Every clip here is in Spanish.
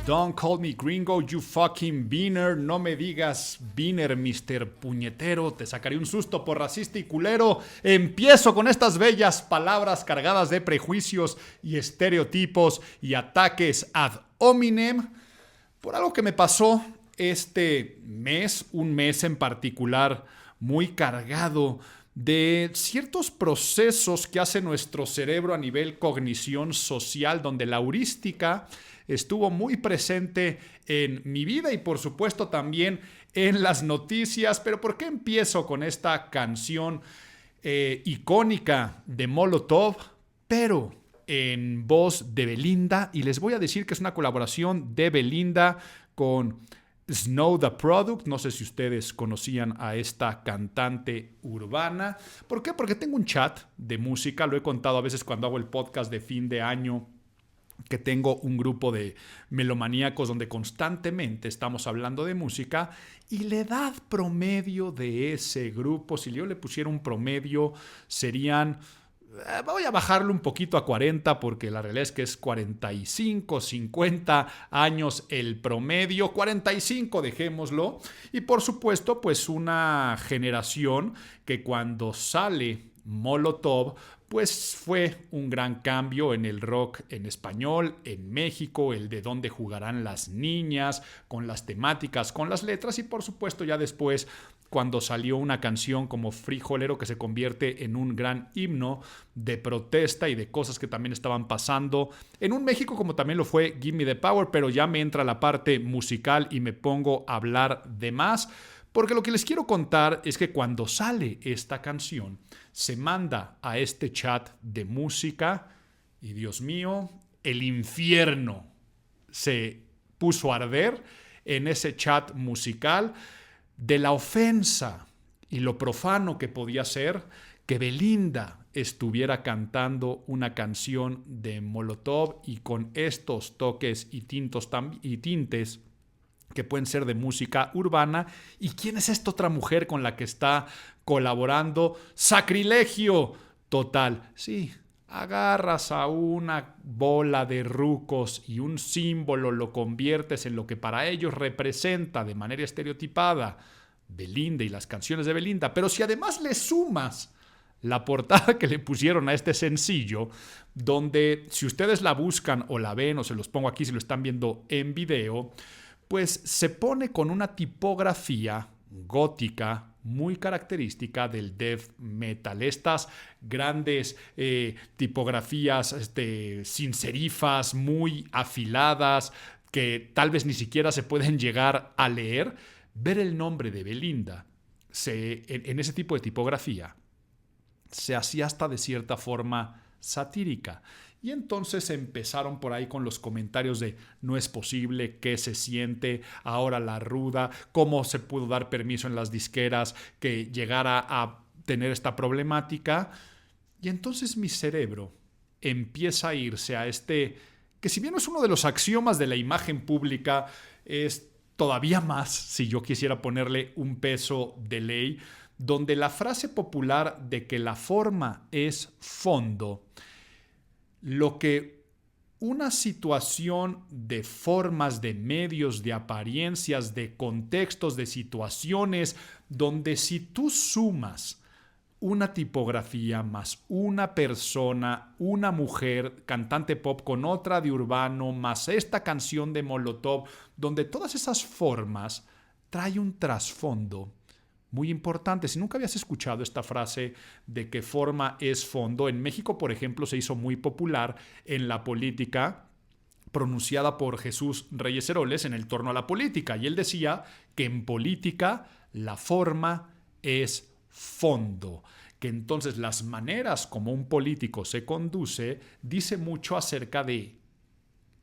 Don't call me gringo, you fucking beaner. No me digas beaner, Mr. Puñetero. Te sacaré un susto por racista y culero. Empiezo con estas bellas palabras cargadas de prejuicios y estereotipos y ataques ad hominem por algo que me pasó este mes, un mes en particular muy cargado de ciertos procesos que hace nuestro cerebro a nivel cognición social, donde la heurística estuvo muy presente en mi vida y por supuesto también en las noticias. Pero ¿por qué empiezo con esta canción icónica de Molotov, pero en voz de Belinda? Y les voy a decir que es una colaboración de Belinda con Snow the Product. No sé si ustedes conocían a esta cantante urbana. ¿Por qué? Porque tengo un chat de música. Lo he contado a veces cuando hago el podcast de fin de año, que tengo un grupo de melomaníacos donde constantemente estamos hablando de música, y la edad promedio de ese grupo, si yo le pusiera un promedio, serían... voy a bajarlo un poquito a 40 porque la realidad es que es 45, 50 años el promedio, 45 dejémoslo. Y por supuesto, pues una generación que cuando sale Molotov, pues fue un gran cambio en el rock en español, en México, el de dónde jugarán las niñas, con las temáticas, con las letras, y por supuesto ya después cuando salió una canción como Frijolero, que se convierte en un gran himno de protesta y de cosas que también estaban pasando en un México, como también lo fue Give Me the Power. Pero ya me entra la parte musical y me pongo a hablar de más, porque lo que les quiero contar es que cuando sale esta canción, se manda a este chat de música y, Dios mío, el infierno se puso a arder en ese chat musical de la ofensa y lo profano que podía ser que Belinda estuviera cantando una canción de Molotov y con estos toques y tintes que pueden ser de música urbana. ¿Y quién es esta otra mujer con la que está colaborando? ¡Sacrilegio total! Sí, agarras a una bola de rucos y un símbolo lo conviertes en lo que para ellos representa de manera estereotipada Belinda y las canciones de Belinda. Pero si además le sumas la portada que le pusieron a este sencillo, donde si ustedes la buscan o la ven, o se los pongo aquí si lo están viendo en video, pues se pone con una tipografía gótica muy característica del death metal. Estas grandes tipografías sin serifas, muy afiladas, que tal vez ni siquiera se pueden llegar a leer. Ver el nombre de Belinda en ese tipo de tipografía se hacía hasta de cierta forma satírica. Y entonces empezaron por ahí con los comentarios de no es posible, qué se siente ahora la ruda, cómo se pudo dar permiso en las disqueras que llegara a tener esta problemática. Y entonces mi cerebro empieza a irse a que si bien no es uno de los axiomas de la imagen pública, es todavía más, si yo quisiera ponerle un peso de ley, donde la frase popular de que la forma es fondo, lo que una situación de formas, de medios, de apariencias, de contextos, de situaciones, donde si tú sumas una tipografía más una persona, una mujer, cantante pop con otra de urbano, más esta canción de Molotov, donde todas esas formas trae un trasfondo muy importante. Si nunca habías escuchado esta frase de que forma es fondo, en México, por ejemplo, se hizo muy popular en la política, pronunciada por Jesús Reyes Heroles en el torno a la política. Y él decía que en política la forma es fondo. Que entonces las maneras como un político se conduce dice mucho acerca de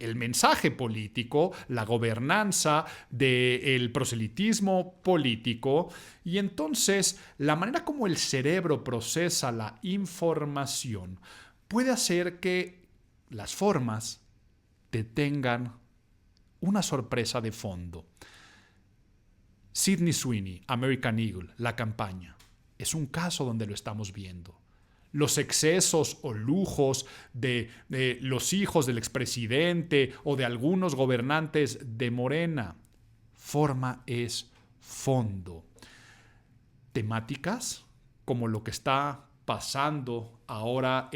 el mensaje político, la gobernanza, del proselitismo político. Y entonces la manera como el cerebro procesa la información puede hacer que las formas te tengan una sorpresa de fondo. Sydney Sweeney, American Eagle, la campaña, es un caso donde lo estamos viendo. los excesos o lujos de los hijos del expresidente o de algunos gobernantes de Morena. Forma es fondo. Temáticas como lo que está pasando ahora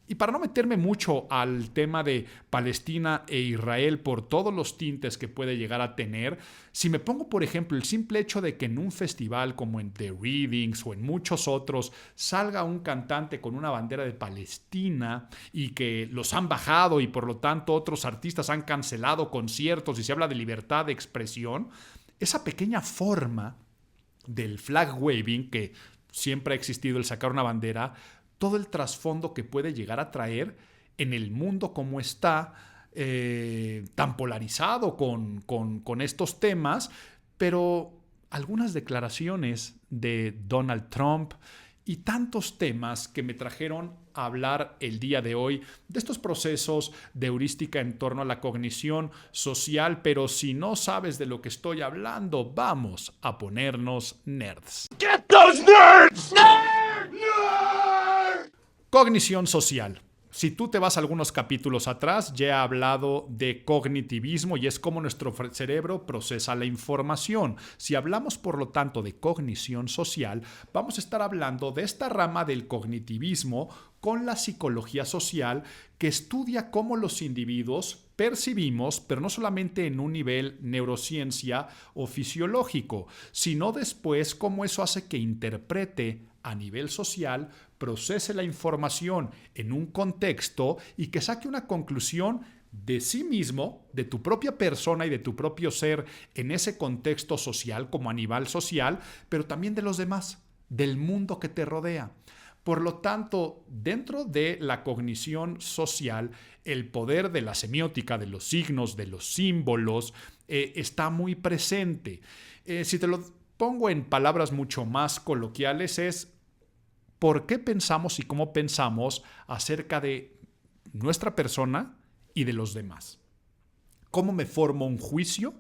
y para no meterme mucho al tema de Palestina e Israel por todos los tintes que puede llegar a tener, si me pongo, por ejemplo, el simple hecho de que en un festival como en The Readings o en muchos otros salga un cantante con una bandera de Palestina y que los han bajado y por lo tanto otros artistas han cancelado conciertos y se habla de libertad de expresión, esa pequeña forma del flag waving, que siempre ha existido el sacar una bandera, todo el trasfondo que puede llegar a traer en el mundo como está, tan polarizado con estos temas, pero algunas declaraciones de Donald Trump y tantos temas que me trajeron a hablar el día de hoy de estos procesos de heurística en torno a la cognición social, pero si no sabes de lo que estoy hablando, vamos a ponernos nerds. Get those nerds! Cognición social. Si tú te vas a algunos capítulos atrás, ya he hablado de cognitivismo y es cómo nuestro cerebro procesa la información. Si hablamos, por lo tanto, de cognición social, vamos a estar hablando de esta rama del cognitivismo con la psicología social que estudia cómo los individuos percibimos, pero no solamente en un nivel neurociencia o fisiológico, sino después cómo eso hace que interprete a nivel social, procese la información en un contexto y que saque una conclusión de sí mismo, de tu propia persona y de tu propio ser en ese contexto social como a nivel social, pero también de los demás, del mundo que te rodea. Por lo tanto, dentro de la cognición social, el poder de la semiótica, de los signos, de los símbolos, está muy presente. Si te lo pongo en palabras mucho más coloquiales, es por qué pensamos y cómo pensamos acerca de nuestra persona y de los demás. ¿Cómo me formo un juicio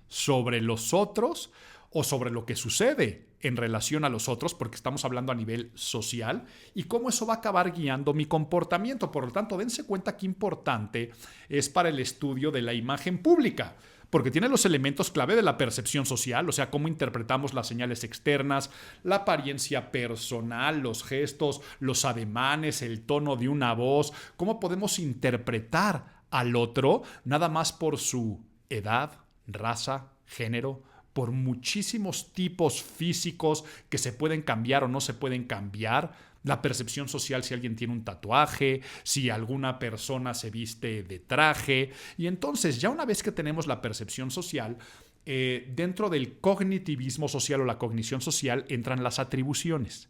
sobre los otros o sobre lo que sucede en relación a los otros, porque estamos hablando a nivel social, y cómo eso va a acabar guiando mi comportamiento? Por lo tanto, dense cuenta qué importante es para el estudio de la imagen pública, porque tiene los elementos clave de la percepción social, o sea, cómo interpretamos las señales externas, la apariencia personal, los gestos, los ademanes, el tono de una voz, cómo podemos interpretar al otro nada más por su edad, raza, género, por muchísimos tipos físicos que se pueden cambiar o no se pueden cambiar. La percepción social, si alguien tiene un tatuaje, si alguna persona se viste de traje. Y entonces, ya una vez que tenemos la percepción social, dentro del cognitivismo social o la cognición social entran las atribuciones.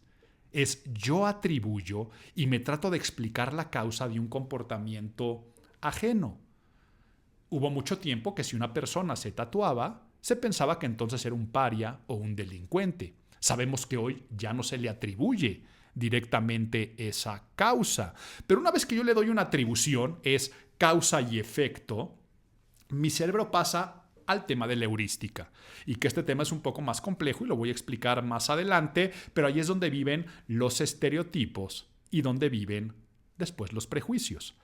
Es yo atribuyo y me trato de explicar la causa de un comportamiento ajeno. Hubo mucho tiempo que si una persona se tatuaba, se pensaba que entonces era un paria o un delincuente. Sabemos que hoy ya no se le atribuye directamente esa causa. Pero una vez que yo le doy una atribución, es causa y efecto, mi cerebro pasa al tema de la heurística. Y que este tema es un poco más complejo y lo voy a explicar más adelante, pero ahí es donde viven los estereotipos y donde viven después los prejuicios.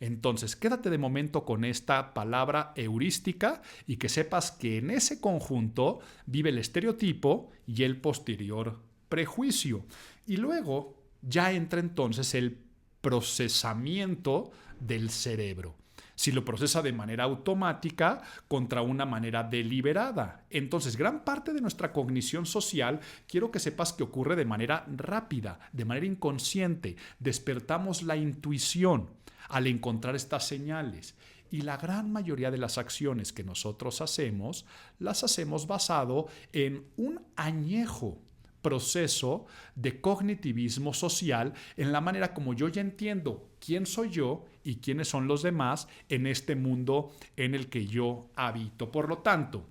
Entonces, quédate de momento con esta palabra heurística y que sepas que en ese conjunto vive el estereotipo y el posterior prejuicio. Y luego ya entra entonces el procesamiento del cerebro. Si lo procesa de manera automática contra una manera deliberada. Entonces, gran parte de nuestra cognición social, quiero que sepas que ocurre de manera rápida, de manera inconsciente. Despertamos la intuición al encontrar estas señales. Y la gran mayoría de las acciones que nosotros hacemos, las hacemos basado en un añejo proceso de cognitivismo social en la manera como yo ya entiendo quién soy yo y quiénes son los demás en este mundo en el que yo habito. Por lo tanto,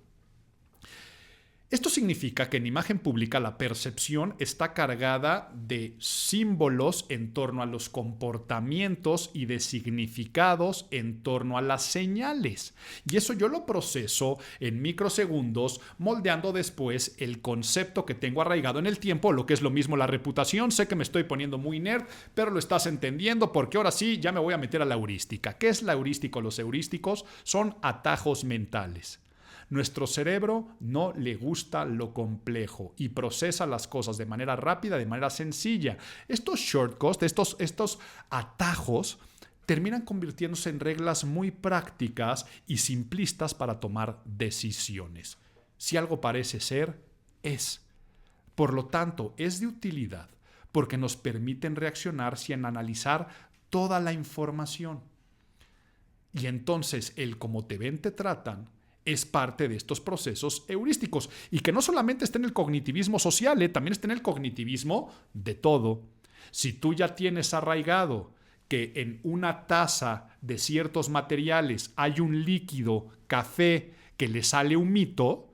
Esto significa que en imagen pública la percepción está cargada de símbolos en torno a los comportamientos y de significados en torno a las señales. Y eso yo lo proceso en microsegundos, moldeando después el concepto que tengo arraigado en el tiempo, lo que es lo mismo la reputación. Sé que me estoy poniendo muy nerd, pero lo estás entendiendo porque ahora sí ya me voy a meter a la heurística. ¿Qué es la heurística? Los heurísticos son atajos mentales. Nuestro cerebro no le gusta lo complejo y procesa las cosas de manera rápida, de manera sencilla. Estos shortcuts, estos atajos, terminan convirtiéndose en reglas muy prácticas y simplistas para tomar decisiones. Si algo parece ser, es. Por lo tanto, es de utilidad porque nos permiten reaccionar sin analizar toda la información. Y entonces el cómo te ven, te tratan es parte de estos procesos heurísticos. Y que no solamente está en el cognitivismo social, también está en el cognitivismo de todo. Si tú ya tienes arraigado que en una taza de ciertos materiales hay un líquido, café, que le sale humito,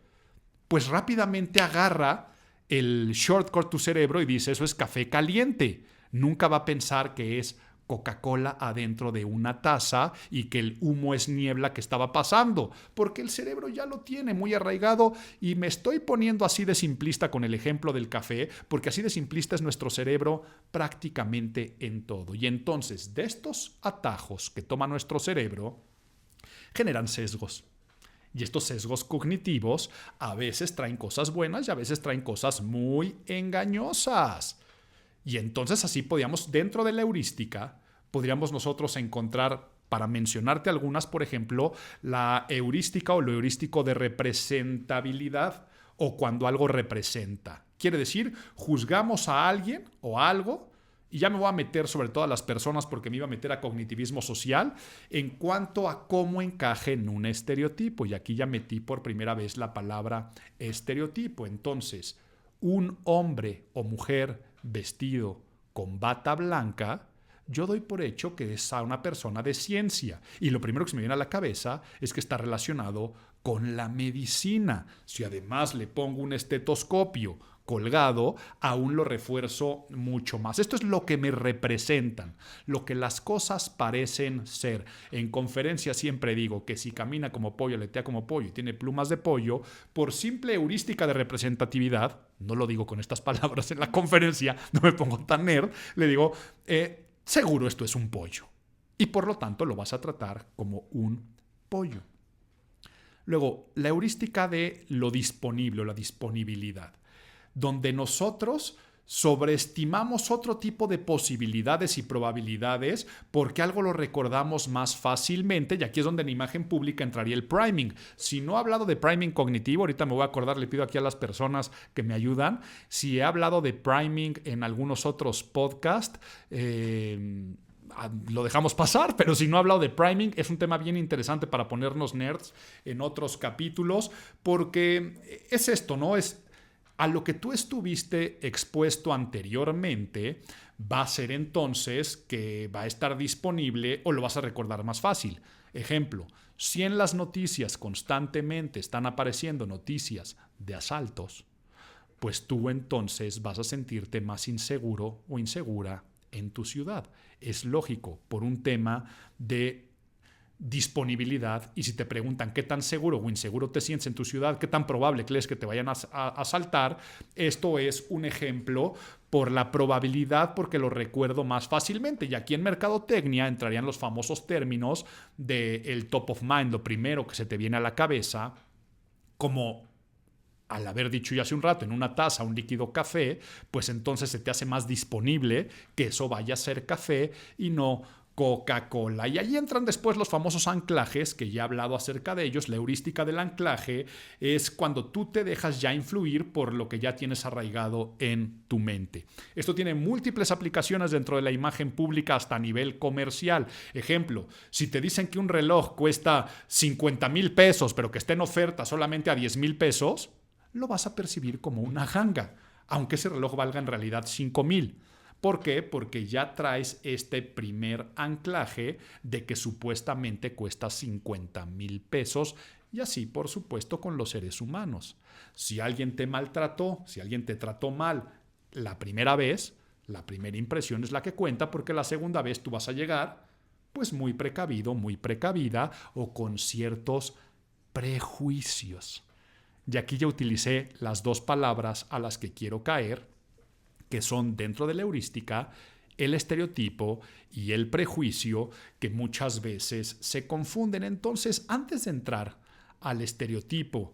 pues rápidamente agarra el shortcut tu cerebro y dice, eso es café caliente. Nunca va a pensar que es Coca-Cola adentro de una taza y que el humo es niebla que estaba pasando, porque el cerebro ya lo tiene muy arraigado. Y me estoy poniendo así de simplista con el ejemplo del café, porque así de simplista es nuestro cerebro prácticamente en todo. Y entonces, de estos atajos que toma nuestro cerebro, generan sesgos. Y estos sesgos cognitivos a veces traen cosas buenas y a veces traen cosas muy engañosas. Y entonces así podíamos, dentro de la heurística, podríamos nosotros encontrar, para mencionarte algunas, por ejemplo, la heurística o lo heurístico de representabilidad, o cuando algo representa. Quiere decir, juzgamos a alguien o a algo, y ya me voy a meter sobre todo a las personas porque me iba a meter a cognitivismo social, en cuanto a cómo encaje en un estereotipo. Y aquí ya metí por primera vez la palabra estereotipo. Entonces, un hombre o mujer vestido con bata blanca, yo doy por hecho que es una persona de ciencia. Y lo primero que se me viene a la cabeza es que está relacionado con la medicina. Si además le pongo un estetoscopio colgado, aún lo refuerzo mucho más. Esto es lo que me representan, lo que las cosas parecen ser. En conferencias siempre digo que si camina como pollo, aletea como pollo y tiene plumas de pollo, por simple heurística de representatividad, no lo digo con estas palabras en la conferencia, no me pongo tan nerd, le digo, seguro esto es un pollo. Y por lo tanto lo vas a tratar como un pollo. Luego, la heurística de lo disponible o la disponibilidad, donde nosotros sobreestimamos otro tipo de posibilidades y probabilidades porque algo lo recordamos más fácilmente, y aquí es donde en imagen pública entraría el priming. Si no he hablado de priming cognitivo, ahorita me voy a acordar, le pido aquí a las personas que me ayudan, si he hablado de priming en algunos otros podcasts, lo dejamos pasar, pero si no he hablado de priming, es un tema bien interesante para ponernos nerds en otros capítulos, porque es esto, ¿no? Es a lo que tú estuviste expuesto anteriormente, va a ser entonces que va a estar disponible o lo vas a recordar más fácil. Ejemplo, si en las noticias constantemente están apareciendo noticias de asaltos, pues tú entonces vas a sentirte más inseguro o insegura en tu ciudad. Es lógico, por un tema de disponibilidad. Y si te preguntan qué tan seguro o inseguro te sientes en tu ciudad, qué tan probable crees que te vayan a asaltar, esto es un ejemplo por la probabilidad, porque lo recuerdo más fácilmente. Y aquí en mercadotecnia entrarían los famosos términos del top of mind, lo primero que se te viene a la cabeza, como al haber dicho ya hace un rato, en una taza un líquido café, pues entonces se te hace más disponible que eso vaya a ser café y no Coca-Cola. Y ahí entran después los famosos anclajes, que ya he hablado acerca de ellos. La heurística del anclaje es cuando tú te dejas ya influir por lo que ya tienes arraigado en tu mente. Esto tiene múltiples aplicaciones dentro de la imagen pública hasta a nivel comercial. Ejemplo, si te dicen que un reloj cuesta 50,000 pesos, pero que está en oferta solamente a 10,000 pesos, lo vas a percibir como una ganga, aunque ese reloj valga en realidad 5,000. ¿Por qué? Porque ya traes este primer anclaje de que supuestamente cuesta 50,000 pesos Y así, por supuesto, con los seres humanos. Si alguien te maltrató, si alguien te trató mal la primera vez, la primera impresión es la que cuenta, porque la segunda vez tú vas a llegar pues muy precavido, muy precavida o con ciertos prejuicios. Y aquí ya utilicé las dos palabras a las que quiero caer, que son dentro de la heurística el estereotipo y el prejuicio, que muchas veces se confunden. Entonces, antes de entrar al estereotipo,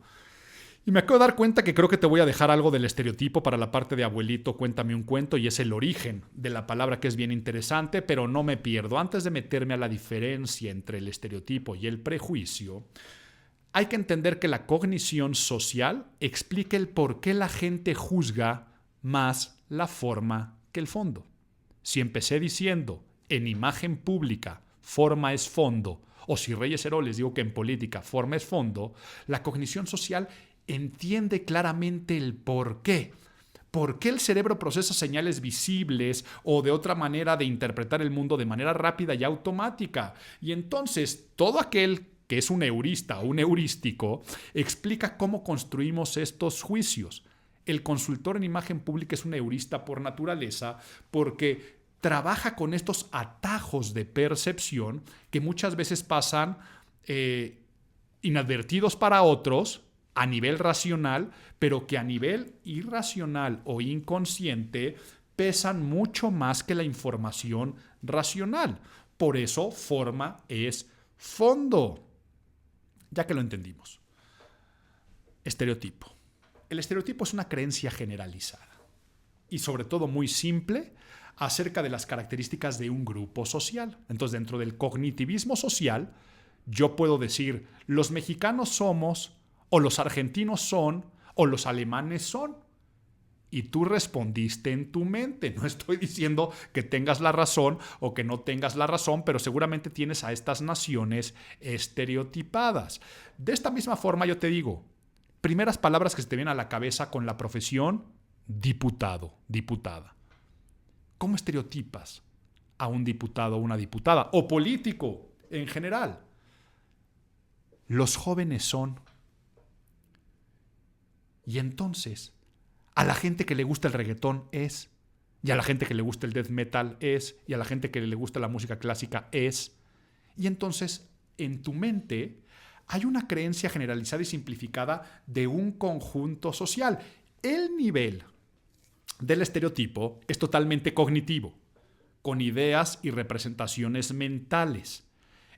y me acabo de dar cuenta que creo que te voy a dejar algo del estereotipo para la parte de abuelito, cuéntame un cuento, y es el origen de la palabra, que es bien interesante, pero no me pierdo. Antes de meterme a la diferencia entre el estereotipo y el prejuicio, hay que entender que la cognición social explica el por qué la gente juzga más la forma que el fondo. Si empecé diciendo en imagen pública forma es fondo, o si Reyes Heroles digo que en política forma es fondo, la cognición social entiende claramente el por qué. ¿Por qué el cerebro procesa señales visibles o de otra manera de interpretar el mundo de manera rápida y automática? Y entonces todo aquel que es un heurista o un heurístico explica cómo construimos estos juicios. El consultor en imagen pública es un heurista por naturaleza porque trabaja con estos atajos de percepción que muchas veces pasan inadvertidos para otros a nivel racional, pero que a nivel irracional o inconsciente pesan mucho más que la información racional. Por eso forma es fondo. Ya que lo entendimos. Estereotipo. El estereotipo es una creencia generalizada y sobre todo muy simple acerca de las características de un grupo social. Entonces, dentro del cognitivismo social, yo puedo decir, los mexicanos somos, o los argentinos son, o los alemanes son. Y tú respondiste en tu mente. No estoy diciendo que tengas la razón o que no tengas la razón, pero seguramente tienes a estas naciones estereotipadas. De esta misma forma yo te digo, primeras palabras que se te vienen a la cabeza con la profesión, diputado, diputada. ¿Cómo estereotipas a un diputado o una diputada? O político en general. Los jóvenes son. Y entonces, a la gente que le gusta el reggaetón es, y a la gente que le gusta el death metal es, y a la gente que le gusta la música clásica es. Y entonces, en tu mente, hay una creencia generalizada y simplificada de un conjunto social. El nivel del estereotipo es totalmente cognitivo, con ideas y representaciones mentales.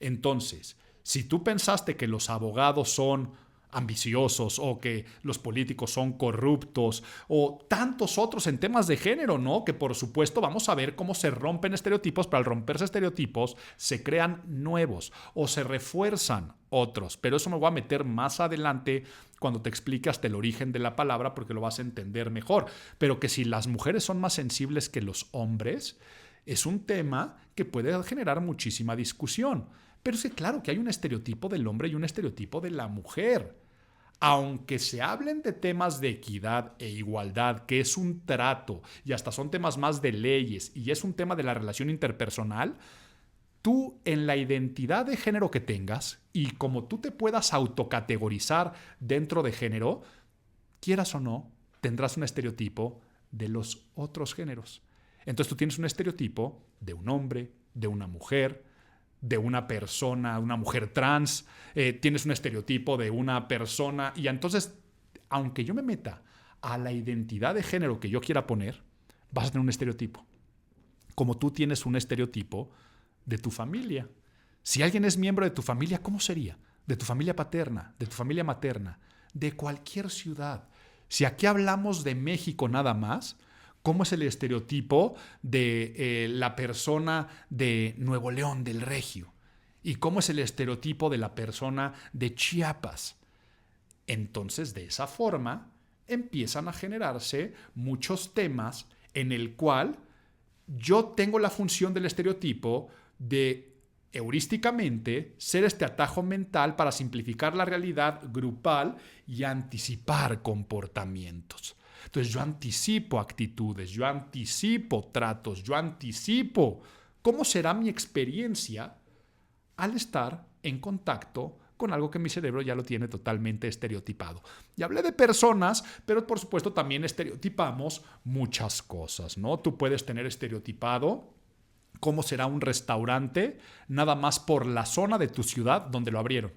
Entonces, si tú pensaste que los abogados son ambiciosos o que los políticos son corruptos o tantos otros en temas de género, ¿no? Que por supuesto vamos a ver cómo se rompen estereotipos, pero al romperse estereotipos se crean nuevos o se refuerzan otros. Pero eso me voy a meter más adelante cuando te explique hasta el origen de la palabra porque lo vas a entender mejor. Pero que si las mujeres son más sensibles que los hombres, es un tema que puede generar muchísima discusión. Pero es que claro que hay un estereotipo del hombre y un estereotipo de la mujer. Aunque se hablen de temas de equidad e igualdad, que es un trato y hasta son temas más de leyes y es un tema de la relación interpersonal, tú en la identidad de género que tengas y como tú te puedas autocategorizar dentro de género, quieras o no, tendrás un estereotipo de los otros géneros. Entonces tú tienes un estereotipo de un hombre, de una mujer, de una persona, una mujer trans, tienes un estereotipo de una persona y entonces, aunque yo me meta a la identidad de género que yo quiera poner, vas a tener un estereotipo. Como tú tienes un estereotipo de tu familia. Si alguien es miembro de tu familia, ¿cómo sería? De tu familia paterna, de tu familia materna, de cualquier ciudad. Si aquí hablamos de México nada más, ¿cómo es el estereotipo de la persona de Nuevo León, del Regio? ¿Y cómo es el estereotipo de la persona de Chiapas? Entonces, de esa forma, empiezan a generarse muchos temas en el cual yo tengo la función del estereotipo de, heurísticamente, ser este atajo mental para simplificar la realidad grupal y anticipar comportamientos. Entonces yo anticipo actitudes, yo anticipo tratos, yo anticipo cómo será mi experiencia al estar en contacto con algo que mi cerebro ya lo tiene totalmente estereotipado. Y hablé de personas, pero por supuesto también estereotipamos muchas cosas, ¿no? Tú puedes tener estereotipado cómo será un restaurante nada más por la zona de tu ciudad donde lo abrieron.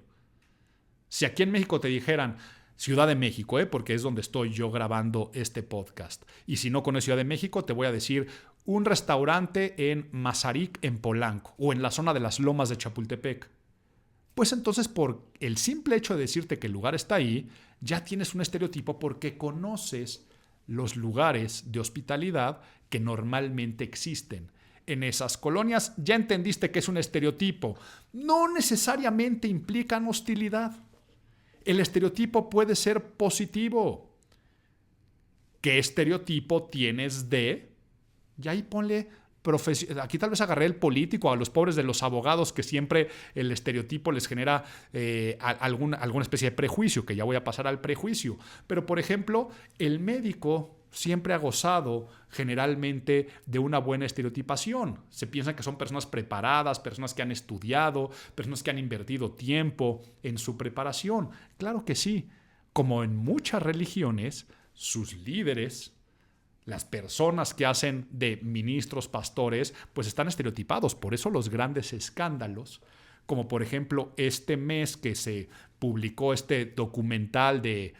Si aquí en México te dijeran Ciudad de México, porque es donde estoy yo grabando este podcast, y si no conoces Ciudad de México, te voy a decir un restaurante en Mazarik, en Polanco, o en la zona de las Lomas de Chapultepec. Pues entonces, por el simple hecho de decirte que el lugar está ahí, ya tienes un estereotipo porque conoces los lugares de hospitalidad que normalmente existen. En esas colonias ya entendiste que es un estereotipo. No necesariamente implican hostilidad. El estereotipo puede ser positivo. ¿Qué estereotipo tienes de? Y ahí ponle aquí tal vez agarré el político, a los pobres de los abogados, que siempre el estereotipo les genera alguna especie de prejuicio, que ya voy a pasar al prejuicio. Pero, por ejemplo, el médico siempre ha gozado generalmente de una buena estereotipación. Se piensa que son personas preparadas, personas que han estudiado, personas que han invertido tiempo en su preparación. Claro que sí. Como en muchas religiones, sus líderes, las personas que hacen de ministros, pastores, pues están estereotipados. Por eso los grandes escándalos, como por ejemplo este mes que se publicó este documental de,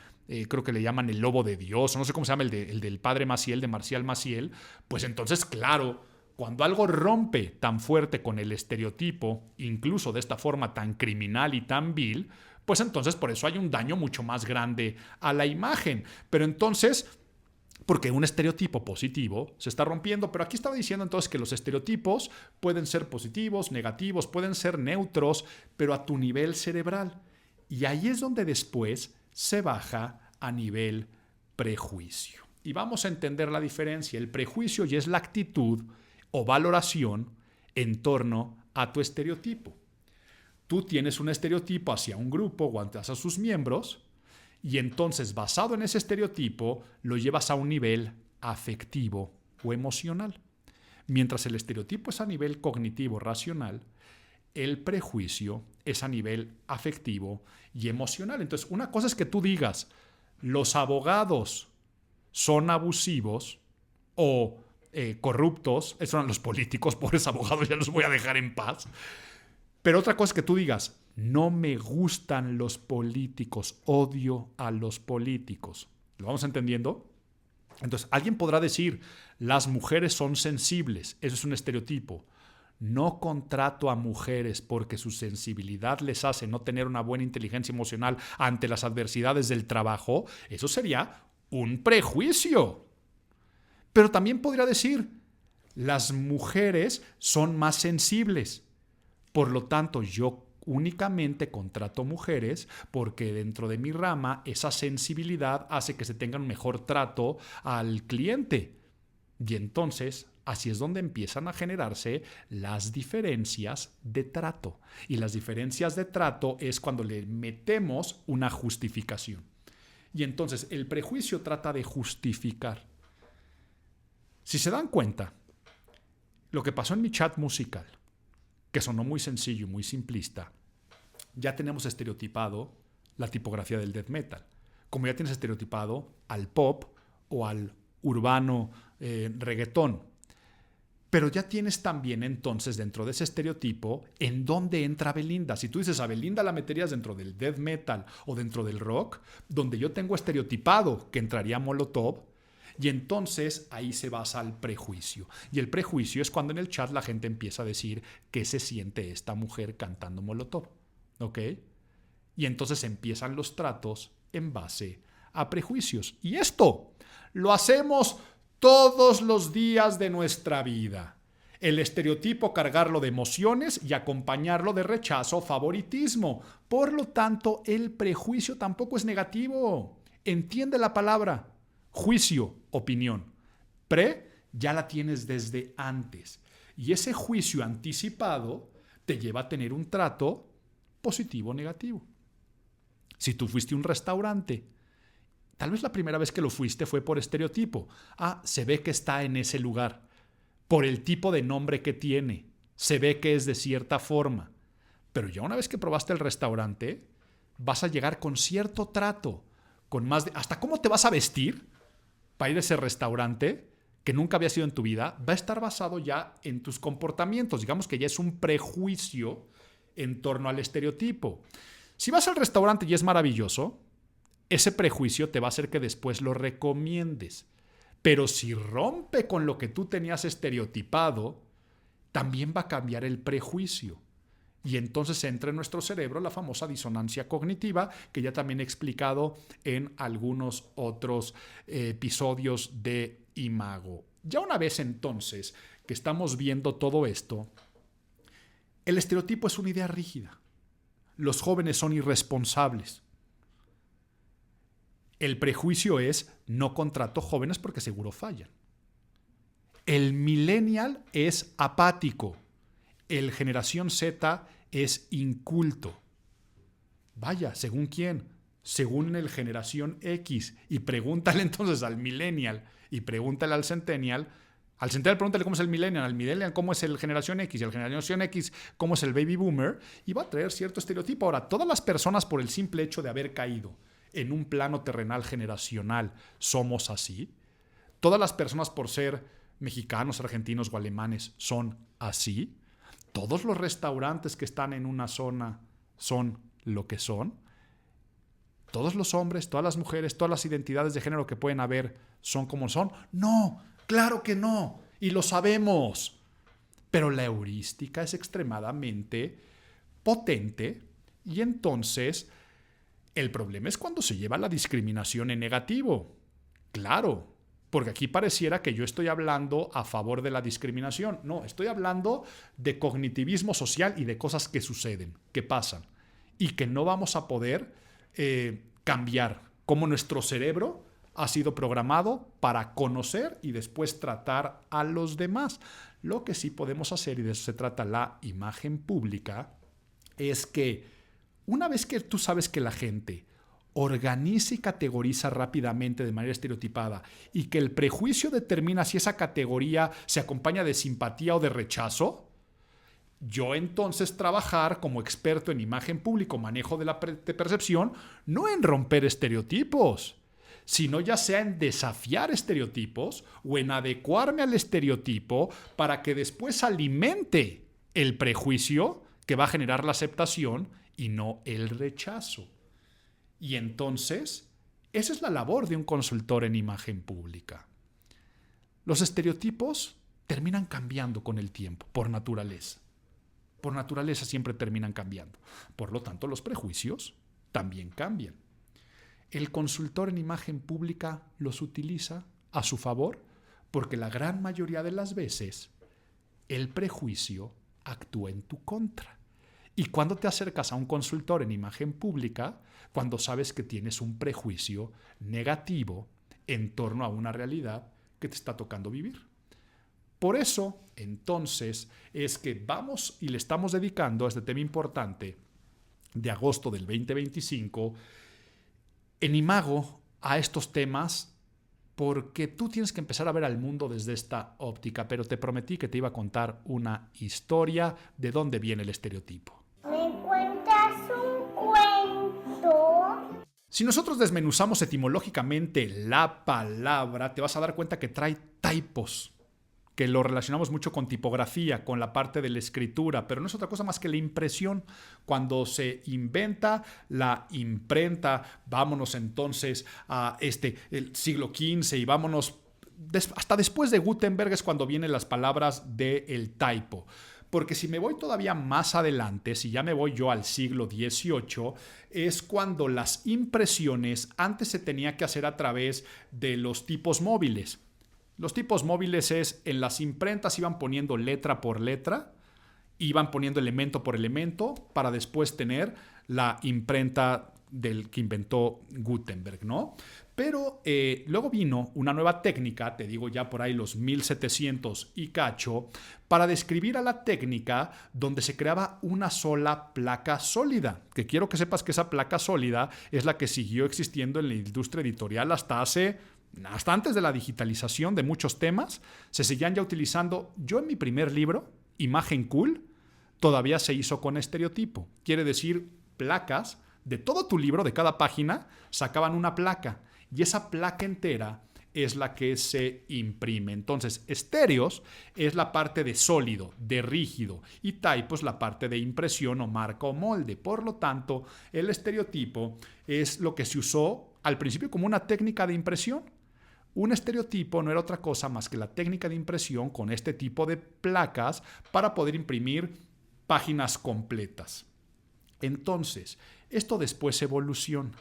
creo que le llaman El Lobo de Dios, no sé cómo se llama, el del padre Maciel, de Marcial Maciel, pues entonces, claro, cuando algo rompe tan fuerte con el estereotipo, incluso de esta forma tan criminal y tan vil, pues entonces por eso hay un daño mucho más grande a la imagen. Pero entonces, porque un estereotipo positivo se está rompiendo, pero aquí estaba diciendo entonces que los estereotipos pueden ser positivos, negativos, pueden ser neutros, pero a tu nivel cerebral. Y ahí es donde después se baja a nivel prejuicio. Y vamos a entender la diferencia. El prejuicio ya es la actitud o valoración en torno a tu estereotipo. Tú tienes un estereotipo hacia un grupo o hacia sus miembros, y entonces, basado en ese estereotipo, lo llevas a un nivel afectivo o emocional. Mientras el estereotipo es a nivel cognitivo, racional, el prejuicio es a nivel afectivo y emocional. Entonces, una cosa es que tú digas, los abogados son abusivos o corruptos, esos son los políticos, pobres abogados, ya los voy a dejar en paz. Pero otra cosa es que tú digas, no me gustan los políticos, odio a los políticos. ¿Lo vamos entendiendo? Entonces, alguien podrá decir, las mujeres son sensibles, eso es un estereotipo. No contrato a mujeres porque su sensibilidad les hace no tener una buena inteligencia emocional ante las adversidades del trabajo. Eso sería un prejuicio. Pero también podría decir, las mujeres son más sensibles. Por lo tanto, yo únicamente contrato mujeres porque dentro de mi rama esa sensibilidad hace que se tenga un mejor trato al cliente. Y entonces, así es donde empiezan a generarse las diferencias de trato. Y las diferencias de trato es cuando le metemos una justificación. Y entonces, el prejuicio trata de justificar. Si se dan cuenta, lo que pasó en mi chat musical, que sonó muy sencillo y muy simplista, ya tenemos estereotipado la tipografía del death metal. Como ya tienes estereotipado al pop o al urbano reggaetón. Pero ya tienes también entonces dentro de ese estereotipo en dónde entra Belinda. Si tú dices a Belinda la meterías dentro del death metal o dentro del rock, donde yo tengo estereotipado que entraría Molotov, y entonces ahí se basa el prejuicio. Y el prejuicio es cuando en el chat la gente empieza a decir qué se siente esta mujer cantando Molotov. ¿Ok? Y entonces empiezan los tratos en base a prejuicios. Y esto lo hacemos todos los días de nuestra vida. El estereotipo, cargarlo de emociones y acompañarlo de rechazo o favoritismo. Por lo tanto, el prejuicio tampoco es negativo. Entiende la palabra. Juicio, opinión. Ya la tienes desde antes. Y ese juicio anticipado te lleva a tener un trato positivo o negativo. Si tú fuiste a un restaurante, tal vez la primera vez que lo fuiste fue por estereotipo. Se ve que está en ese lugar. Por el tipo de nombre que tiene. Se ve que es de cierta forma. Pero ya una vez que probaste el restaurante, vas a llegar con cierto trato, con más de, hasta cómo te vas a vestir para ir a ese restaurante que nunca había sido en tu vida, va a estar basado ya en tus comportamientos. Digamos que ya es un prejuicio en torno al estereotipo. Si vas al restaurante y es maravilloso, ese prejuicio te va a hacer que después lo recomiendes. Pero si rompe con lo que tú tenías estereotipado, también va a cambiar el prejuicio. Y entonces entra en nuestro cerebro la famosa disonancia cognitiva, que ya también he explicado en algunos otros episodios de Imago. Ya una vez entonces que estamos viendo todo esto, el estereotipo es una idea rígida. Los jóvenes son irresponsables. El prejuicio es no contrato jóvenes porque seguro fallan. El millennial es apático. El generación Z es inculto. Vaya, ¿según quién? Según el generación X. Y pregúntale entonces al millennial y pregúntale al centennial. Al centennial pregúntale cómo es el millennial, al millennial cómo es el generación X y al generación X cómo es el baby boomer y va a traer cierto estereotipo. Ahora, todas las personas por el simple hecho de haber caído en un plano terrenal generacional somos así. Todas las personas por ser mexicanos, argentinos o alemanes son así. Todos los restaurantes que están en una zona son lo que son. Todos los hombres, todas las mujeres, todas las identidades de género que pueden haber son como son. No, claro que no. Y lo sabemos. Pero la heurística es extremadamente potente y entonces el problema es cuando se lleva la discriminación en negativo. Claro. Porque aquí pareciera que yo estoy hablando a favor de la discriminación. No, estoy hablando de cognitivismo social y de cosas que suceden, que pasan, y que no vamos a poder cambiar. Como nuestro cerebro ha sido programado para conocer y después tratar a los demás. Lo que sí podemos hacer, y de eso se trata la imagen pública, es que una vez que tú sabes que la gente organiza y categoriza rápidamente de manera estereotipada y que el prejuicio determina si esa categoría se acompaña de simpatía o de rechazo, yo entonces trabajar como experto en imagen pública, manejo de la percepción, no en romper estereotipos, sino ya sea en desafiar estereotipos o en adecuarme al estereotipo para que después alimente el prejuicio que va a generar la aceptación y no el rechazo. Y entonces, esa es la labor de un consultor en imagen pública. Los estereotipos terminan cambiando con el tiempo, por naturaleza. Por naturaleza siempre terminan cambiando. Por lo tanto, los prejuicios también cambian. El consultor en imagen pública los utiliza a su favor porque la gran mayoría de las veces el prejuicio actúa en tu contra. Y cuando te acercas a un consultor en imagen pública, cuando sabes que tienes un prejuicio negativo en torno a una realidad que te está tocando vivir. Por eso, entonces, es que vamos y le estamos dedicando a este tema importante de agosto del 2025 en Imago a estos temas porque tú tienes que empezar a ver al mundo desde esta óptica, pero te prometí que te iba a contar una historia de dónde viene el estereotipo. ¿Me cuentas un cuento? Si nosotros desmenuzamos etimológicamente la palabra, te vas a dar cuenta que trae typos, que lo relacionamos mucho con tipografía, con la parte de la escritura, pero no es otra cosa más que la impresión. Cuando se inventa la imprenta, vámonos entonces a el siglo XV y vámonos hasta después de Gutenberg es cuando vienen las palabras del typo. Porque si me voy todavía más adelante, si ya me voy yo al siglo XVIII, es cuando las impresiones antes se tenía que hacer a través de los tipos móviles. Los tipos móviles es, en las imprentas iban poniendo letra por letra, iban poniendo elemento por elemento para después tener la imprenta del que inventó Gutenberg, ¿no? Pero luego vino una nueva técnica, te digo ya por ahí los 1700 y cacho, para describir a la técnica donde se creaba una sola placa sólida. Que quiero que sepas que esa placa sólida es la que siguió existiendo en la industria editorial hasta antes de la digitalización de muchos temas. Se seguían ya utilizando. Yo en mi primer libro, Imagen Cool, todavía se hizo con estereotipo. Quiere decir placas De todo tu libro, de cada página, sacaban una placa. Y esa placa entera es la que se imprime. Entonces, estéreos es la parte de sólido, de rígido, y typos la parte de impresión o marca o molde. Por lo tanto, el estereotipo es lo que se usó al principio como una técnica de impresión. Un estereotipo no era otra cosa más que la técnica de impresión con este tipo de placas para poder imprimir páginas completas. Entonces, esto después evoluciona.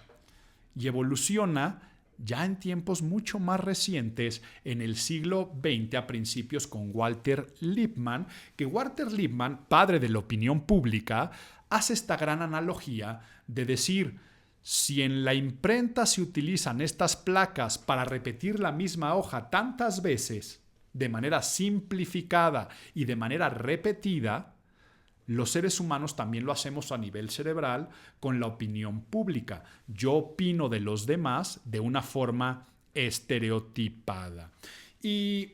Y evoluciona ya en tiempos mucho más recientes, en el siglo XX a principios, con Walter Lippmann, que Walter Lippmann, padre de la opinión pública, hace esta gran analogía de decir, si en la imprenta se utilizan estas placas para repetir la misma hoja tantas veces, de manera simplificada y de manera repetida, los seres humanos también lo hacemos a nivel cerebral con la opinión pública. Yo opino de los demás de una forma estereotipada. Y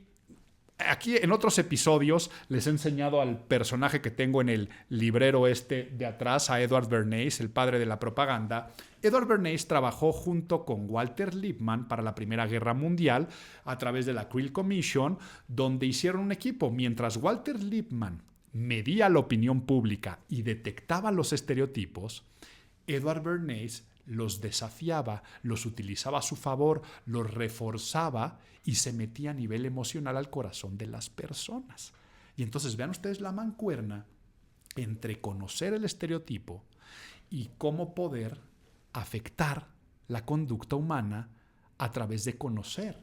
aquí en otros episodios les he enseñado al personaje que tengo en el librero este de atrás, a Edward Bernays, el padre de la propaganda. Edward Bernays trabajó junto con Walter Lippmann para la Primera Guerra Mundial a través de la Creel Commission, donde hicieron un equipo. Mientras Walter Lippmann medía la opinión pública y detectaba los estereotipos, Edward Bernays los desafiaba, los utilizaba a su favor, los reforzaba y se metía a nivel emocional al corazón de las personas. Y entonces vean ustedes la mancuerna entre conocer el estereotipo y cómo poder afectar la conducta humana a través de conocer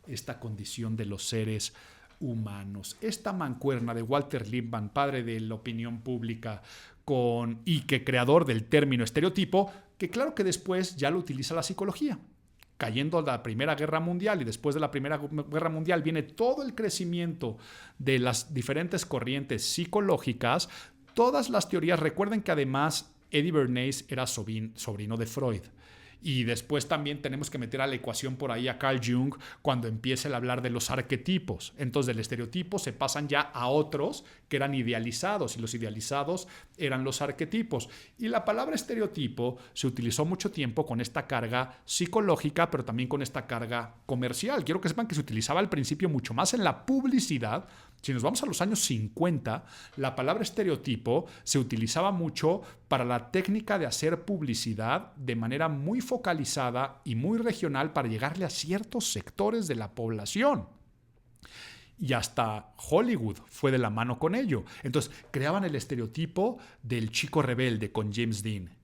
esta condición de los seres humanos. Esta mancuerna de Walter Lippmann, padre de la opinión pública, y que creador del término estereotipo, que claro que después ya lo utiliza la psicología. Cayendo la Primera Guerra Mundial y después de la Primera Guerra Mundial viene todo el crecimiento de las diferentes corrientes psicológicas, todas las teorías. Recuerden que además Eddie Bernays era sobrino de Freud. Y después también tenemos que meter a la ecuación por ahí a Carl Jung cuando empieza a hablar de los arquetipos. Entonces del estereotipo se pasan ya a otros que eran idealizados, y los idealizados eran los arquetipos. Y la palabra estereotipo se utilizó mucho tiempo con esta carga psicológica, pero también con esta carga comercial. Quiero que sepan que se utilizaba al principio mucho más en la publicidad. Si nos vamos a los años 50, la palabra estereotipo se utilizaba mucho para la técnica de hacer publicidad de manera muy focalizada y muy regional para llegarle a ciertos sectores de la población. Y hasta Hollywood fue de la mano con ello. Entonces creaban el estereotipo del chico rebelde con James Dean.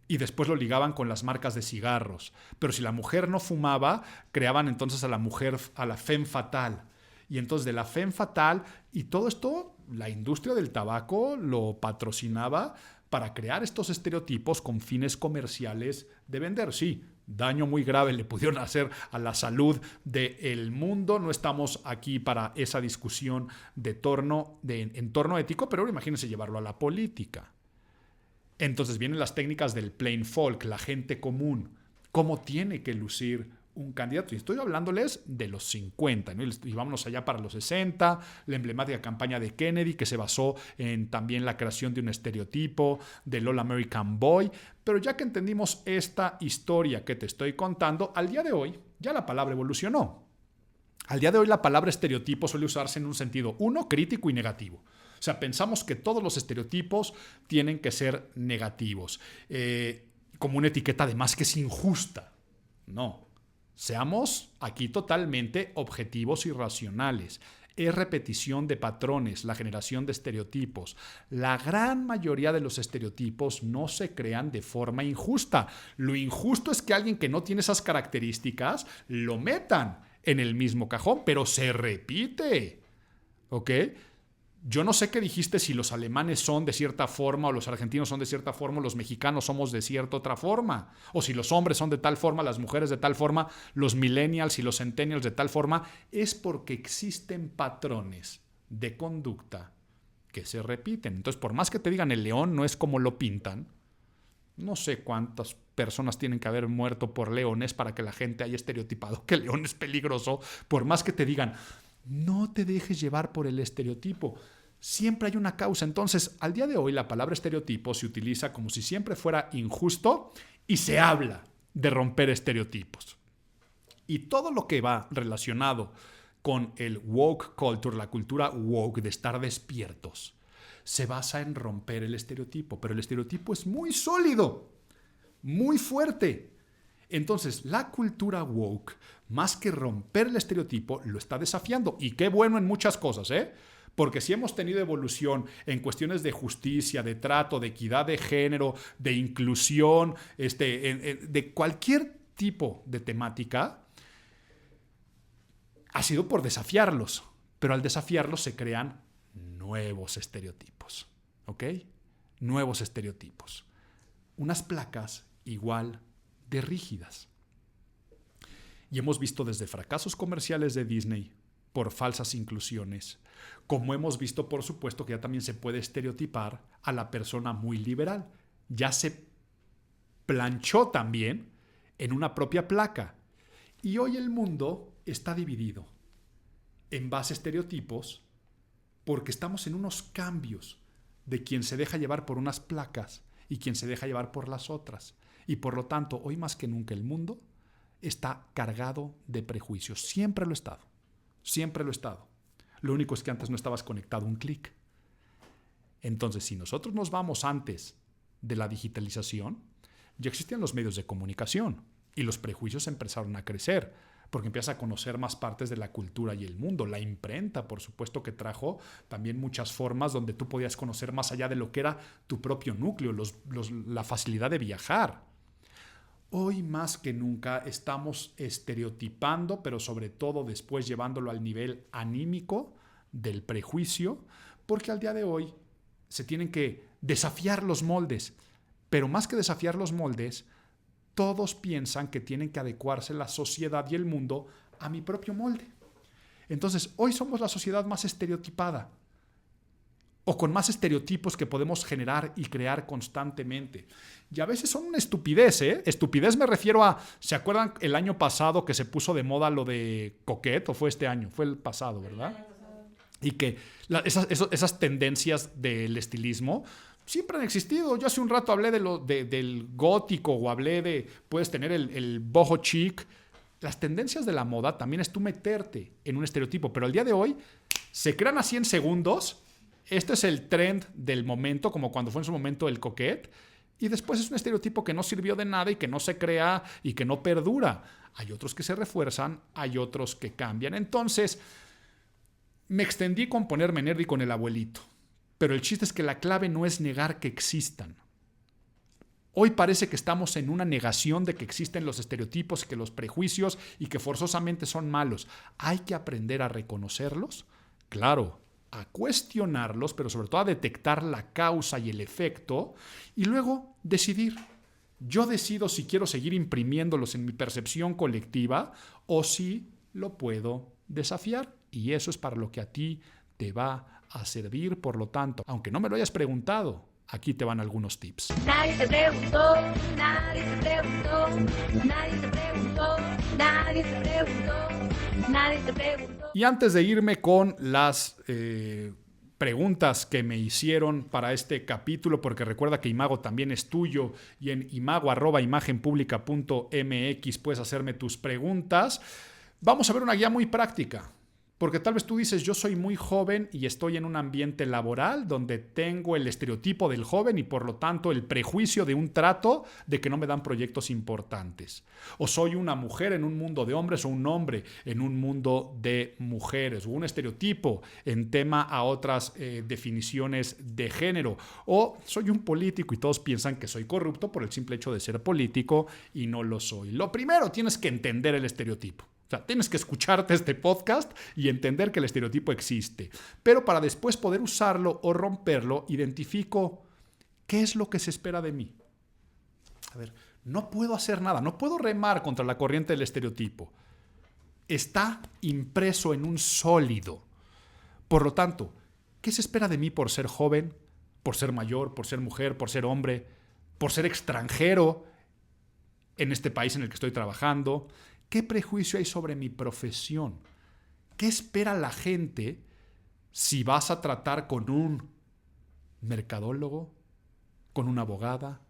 Y después lo ligaban con las marcas de cigarros. Pero si la mujer no fumaba, creaban entonces a la mujer, a la femme fatale. Y entonces de la femme fatale, y todo esto, la industria del tabaco lo patrocinaba para crear estos estereotipos con fines comerciales de vender. Sí, daño muy grave le pudieron hacer a la salud del mundo. No estamos aquí para esa discusión de entorno ético, pero ahora imagínense llevarlo a la política. Entonces vienen las técnicas del plain folk, la gente común, cómo tiene que lucir un candidato. Y estoy hablándoles de los 50, ¿no? Y vámonos allá para los 60, la emblemática campaña de Kennedy, que se basó en también la creación de un estereotipo del All American Boy. Pero ya que entendimos esta historia que te estoy contando, al día de hoy ya la palabra evolucionó. Al día de hoy la palabra estereotipo suele usarse en un sentido, uno, crítico y negativo. O sea, pensamos que todos los estereotipos tienen que ser negativos, como una etiqueta además que es injusta. No. Seamos aquí totalmente objetivos y racionales. Es repetición de patrones, la generación de estereotipos. La gran mayoría de los estereotipos no se crean de forma injusta. Lo injusto es que alguien que no tiene esas características lo metan en el mismo cajón, pero se repite. ¿Ok? Yo no sé qué dijiste, si los alemanes son de cierta forma o los argentinos son de cierta forma o los mexicanos somos de cierta otra forma, o si los hombres son de tal forma, las mujeres de tal forma, los millennials y los centennials de tal forma. Es porque existen patrones de conducta que se repiten. Entonces, por más que te digan el león no es como lo pintan, no sé cuántas personas tienen que haber muerto por leones para que la gente haya estereotipado que el león es peligroso. Por más que te digan, no te dejes llevar por el estereotipo. Siempre hay una causa. Entonces, al día de hoy, la palabra estereotipo se utiliza como si siempre fuera injusto y se habla de romper estereotipos. Y todo lo que va relacionado con el woke culture, la cultura woke de estar despiertos, se basa en romper el estereotipo. Pero el estereotipo es muy sólido, muy fuerte. Entonces, la cultura woke, más que romper el estereotipo, lo está desafiando. Y qué bueno en muchas cosas, ¿eh? Porque si hemos tenido evolución en cuestiones de justicia, de trato, de equidad de género, de inclusión, de cualquier tipo de temática, ha sido por desafiarlos. Pero al desafiarlos se crean nuevos estereotipos. ¿Ok? Nuevos estereotipos. Unas placas igual de rígidas. Y hemos visto desde fracasos comerciales de Disney por falsas inclusiones, como hemos visto, por supuesto, que ya también se puede estereotipar a la persona muy liberal. Ya se planchó también en una propia placa. Y hoy el mundo está dividido en base a estereotipos porque estamos en unos cambios de quien se deja llevar por unas placas y quien se deja llevar por las otras. Y por lo tanto, hoy más que nunca el mundo está cargado de prejuicios. Siempre lo ha estado. Siempre lo ha estado. Lo único es que antes no estabas conectado un clic. Entonces, si nosotros nos vamos antes de la digitalización, ya existían los medios de comunicación y los prejuicios empezaron a crecer porque empiezas a conocer más partes de la cultura y el mundo. La imprenta, por supuesto, que trajo también muchas formas donde tú podías conocer más allá de lo que era tu propio núcleo, la facilidad de viajar. Hoy más que nunca estamos estereotipando, pero sobre todo después llevándolo al nivel anímico del prejuicio, porque al día de hoy se tienen que desafiar los moldes. Pero más que desafiar los moldes, todos piensan que tienen que adecuarse la sociedad y el mundo a mi propio molde. Entonces, hoy somos la sociedad más estereotipada o con más estereotipos que podemos generar y crear constantemente. Y a veces son una estupidez, ¿eh? Estupidez me refiero a, ¿se acuerdan el año pasado que se puso de moda lo de Coquette? ¿O fue este año? Fue el pasado, ¿verdad? Y que esas tendencias del estilismo siempre han existido. Yo hace un rato hablé del gótico o hablé de, puedes tener el boho chic. Las tendencias de la moda también es tú meterte en un estereotipo, pero al día de hoy se crean así en segundos. Este es el trend del momento, como cuando fue en su momento el coquette, y después es un estereotipo que no sirvió de nada y que no se crea y que no perdura. Hay otros que se refuerzan, hay otros que cambian. Entonces, me extendí con ponerme nerdy con el abuelito, pero el chiste es que la clave no es negar que existan. Hoy parece que estamos en una negación de que existen los estereotipos, que los prejuicios y que forzosamente son malos. Hay que aprender a reconocerlos, claro, a cuestionarlos, pero sobre todo a detectar la causa y el efecto y luego decidir. Yo decido si quiero seguir imprimiéndolos en mi percepción colectiva o si lo puedo desafiar. Y eso es para lo que a ti te va a servir. Por lo tanto, aunque no me lo hayas preguntado, aquí te van algunos tips. Nadie te preguntó, nadie te preguntó, nadie te preguntó, nadie te preguntó, nadie te preguntó. Y antes de irme con las preguntas que me hicieron para este capítulo, porque recuerda que Imago también es tuyo y en imago@imagenpublica.mx puedes hacerme tus preguntas, vamos a ver una guía muy práctica. Porque tal vez tú dices, yo soy muy joven y estoy en un ambiente laboral donde tengo el estereotipo del joven y por lo tanto el prejuicio de un trato de que no me dan proyectos importantes. O soy una mujer en un mundo de hombres o un hombre en un mundo de mujeres. O un estereotipo en tema a otras definiciones de género. O soy un político y todos piensan que soy corrupto por el simple hecho de ser político y no lo soy. Lo primero, tienes que entender el estereotipo. O sea, tienes que escucharte este podcast y entender que el estereotipo existe. Pero para después poder usarlo o romperlo, identifico qué es lo que se espera de mí. A ver, no puedo hacer nada, no puedo remar contra la corriente del estereotipo. Está impreso en un sólido. Por lo tanto, ¿qué se espera de mí por ser joven, por ser mayor, por ser mujer, por ser hombre, por ser extranjero en este país en el que estoy trabajando? ¿Qué prejuicio hay sobre mi profesión? ¿Qué espera la gente si vas a tratar con un mercadólogo, con una abogada,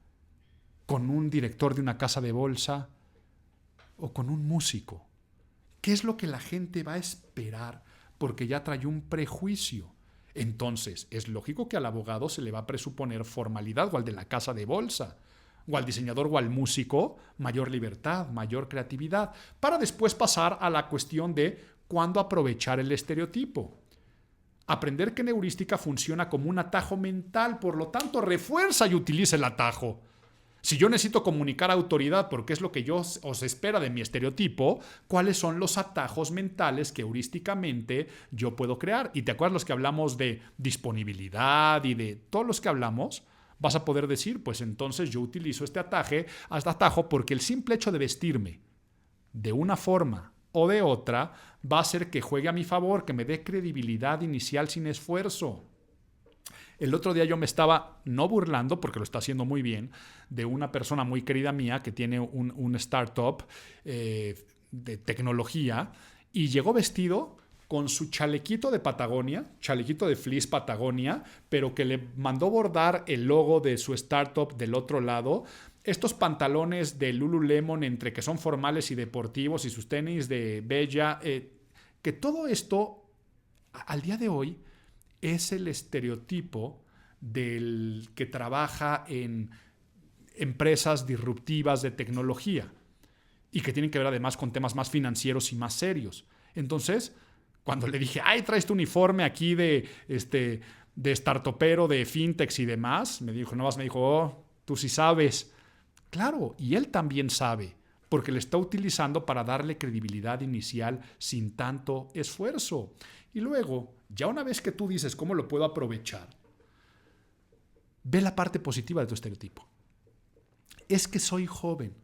con un director de una casa de bolsa o con un músico. ¿Qué es lo que la gente va a esperar? Porque ya trae un prejuicio. Entonces, es lógico que al abogado se le va a presuponer formalidad, o al de la casa de bolsa, o al diseñador o al músico, mayor libertad, mayor creatividad, para después pasar a la cuestión de cuándo aprovechar el estereotipo. Aprender que heurística funciona como un atajo mental, por lo tanto, refuerza y utiliza el atajo. Si yo necesito comunicar autoridad porque es lo que os espera de mi estereotipo, ¿cuáles son los atajos mentales que heurísticamente yo puedo crear? Y te acuerdas los que hablamos de disponibilidad y de todos los que hablamos, vas a poder decir, pues entonces yo utilizo este atajo porque el simple hecho de vestirme de una forma o de otra va a hacer que juegue a mi favor, que me dé credibilidad inicial sin esfuerzo. El otro día yo me estaba, no burlando, porque lo está haciendo muy bien, de una persona muy querida mía que tiene un startup de tecnología y llegó vestido con su chalequito de Patagonia, chalequito de fleece Patagonia, pero que le mandó bordar el logo de su startup del otro lado. Estos pantalones de Lululemon entre que son formales y deportivos y sus tenis de Bella, que todo esto al día de hoy es el estereotipo del que trabaja en empresas disruptivas de tecnología y que tienen que ver además con temas más financieros y más serios. Entonces, cuando le dije, ay, traes tu uniforme aquí de startupero, de fintechs y demás, me dijo, oh, tú sí sabes. Claro, y él también sabe, porque le está utilizando para darle credibilidad inicial sin tanto esfuerzo. Y luego, ya una vez que tú dices cómo lo puedo aprovechar, ve la parte positiva de tu estereotipo. Es que soy joven.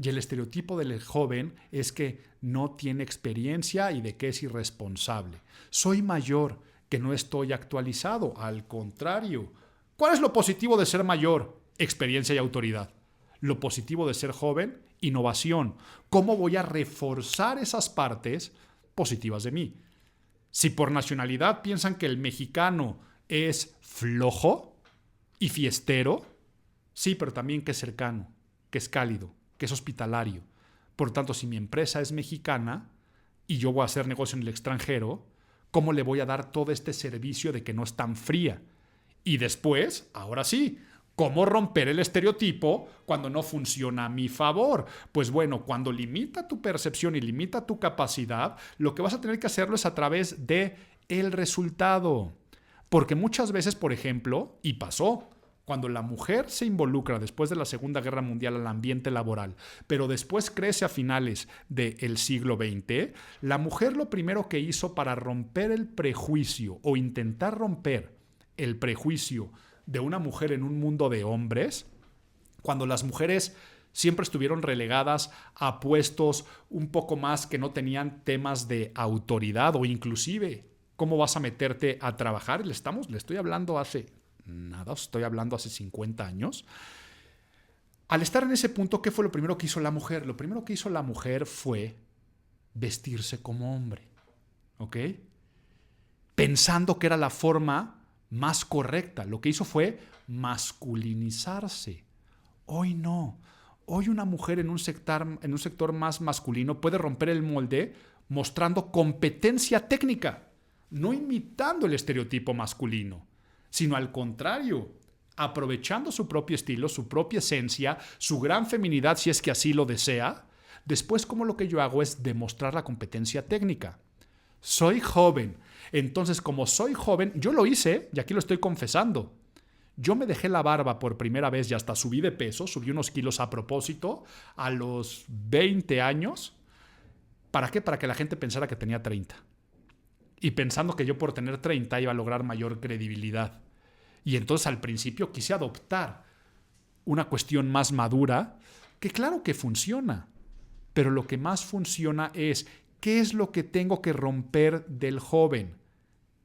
Y el estereotipo del joven es que no tiene experiencia y de que es irresponsable. Soy mayor, que no estoy actualizado. Al contrario. ¿Cuál es lo positivo de ser mayor? Experiencia y autoridad. Lo positivo de ser joven, innovación. ¿Cómo voy a reforzar esas partes positivas de mí? Si por nacionalidad piensan que el mexicano es flojo y fiestero, sí, pero también que es cercano, que es cálido, que es hospitalario. Por tanto, si mi empresa es mexicana y yo voy a hacer negocio en el extranjero, ¿cómo le voy a dar todo este servicio de que no es tan fría? Y después, ahora sí, ¿cómo romper el estereotipo cuando no funciona a mi favor? Pues bueno, cuando limita tu percepción y limita tu capacidad, lo que vas a tener que hacerlo es a través de el resultado. Porque muchas veces, por ejemplo, y pasó, cuando la mujer se involucra después de la Segunda Guerra Mundial al ambiente laboral, pero después crece a finales del siglo XX, la mujer lo primero que hizo para romper el prejuicio o intentar romper el prejuicio de una mujer en un mundo de hombres, cuando las mujeres siempre estuvieron relegadas a puestos un poco más que no tenían temas de autoridad o inclusive cómo vas a meterte a trabajar. Le estoy hablando hace 50 años. Al estar en ese punto, ¿qué fue lo primero que hizo la mujer? Lo primero que hizo la mujer fue vestirse como hombre, ¿ok? Pensando que era la forma más correcta. Lo que hizo fue masculinizarse. Hoy no. Hoy una mujer en un sector más masculino puede romper el molde mostrando competencia técnica, no imitando el estereotipo masculino, sino al contrario, aprovechando su propio estilo, su propia esencia, su gran feminidad si es que así lo desea. Después, como lo que yo hago es demostrar la competencia técnica. Soy joven. Entonces, como soy joven, yo lo hice y aquí lo estoy confesando. Yo me dejé la barba por primera vez y hasta subí de peso, subí unos kilos a propósito a los 20 años. ¿Para qué? Para que la gente pensara que tenía 30. Y pensando que yo por tener 30 iba a lograr mayor credibilidad. Y entonces al principio quise adoptar una cuestión más madura, que claro que funciona, pero lo que más funciona es ¿qué es lo que tengo que romper del joven?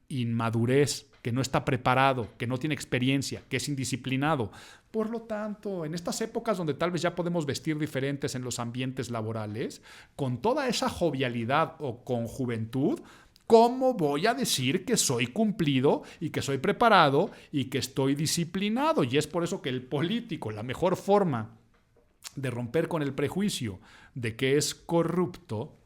Inmadurez, que no está preparado, que no tiene experiencia, que es indisciplinado. Por lo tanto, en estas épocas donde tal vez ya podemos vestir diferentes en los ambientes laborales, con toda esa jovialidad o con juventud, ¿Cómo voy a decir que soy cumplido y que soy preparado y que estoy disciplinado? Y es por eso que el político, la mejor forma de romper con el prejuicio de que es corrupto,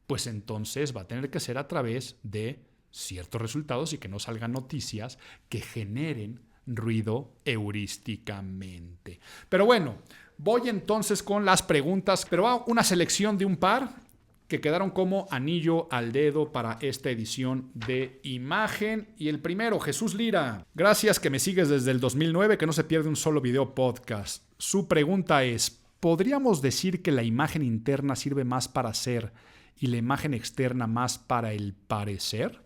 pues entonces va a tener que ser a través de ciertos resultados y que no salgan noticias que generen ruido heurísticamente. Pero bueno, voy entonces con las preguntas, pero va una selección de un par que quedaron como anillo al dedo para esta edición de Imagen. Y el primero, Jesús Lira. Gracias que me sigues desde el 2009, que no se pierde un solo video podcast. Su pregunta es, ¿podríamos decir que la imagen interna sirve más para ser y la imagen externa más para el parecer?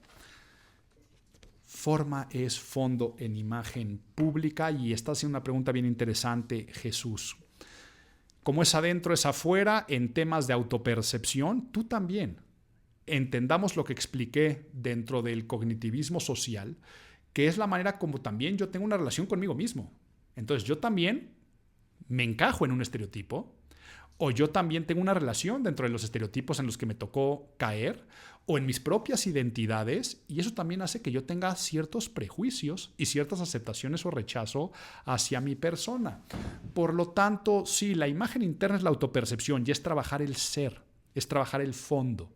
Forma es fondo en imagen pública y está haciendo una pregunta bien interesante, Jesús. Como es adentro, es afuera, en temas de autopercepción, tú también. Entendamos lo que expliqué dentro del cognitivismo social, que es la manera como también yo tengo una relación conmigo mismo. Entonces yo también me encajo en un estereotipo, o yo también tengo una relación dentro de los estereotipos en los que me tocó caer, o en mis propias identidades, y eso también hace que yo tenga ciertos prejuicios y ciertas aceptaciones o rechazo hacia mi persona. Por lo tanto, sí, la imagen interna es la autopercepción y es trabajar el ser, es trabajar el fondo.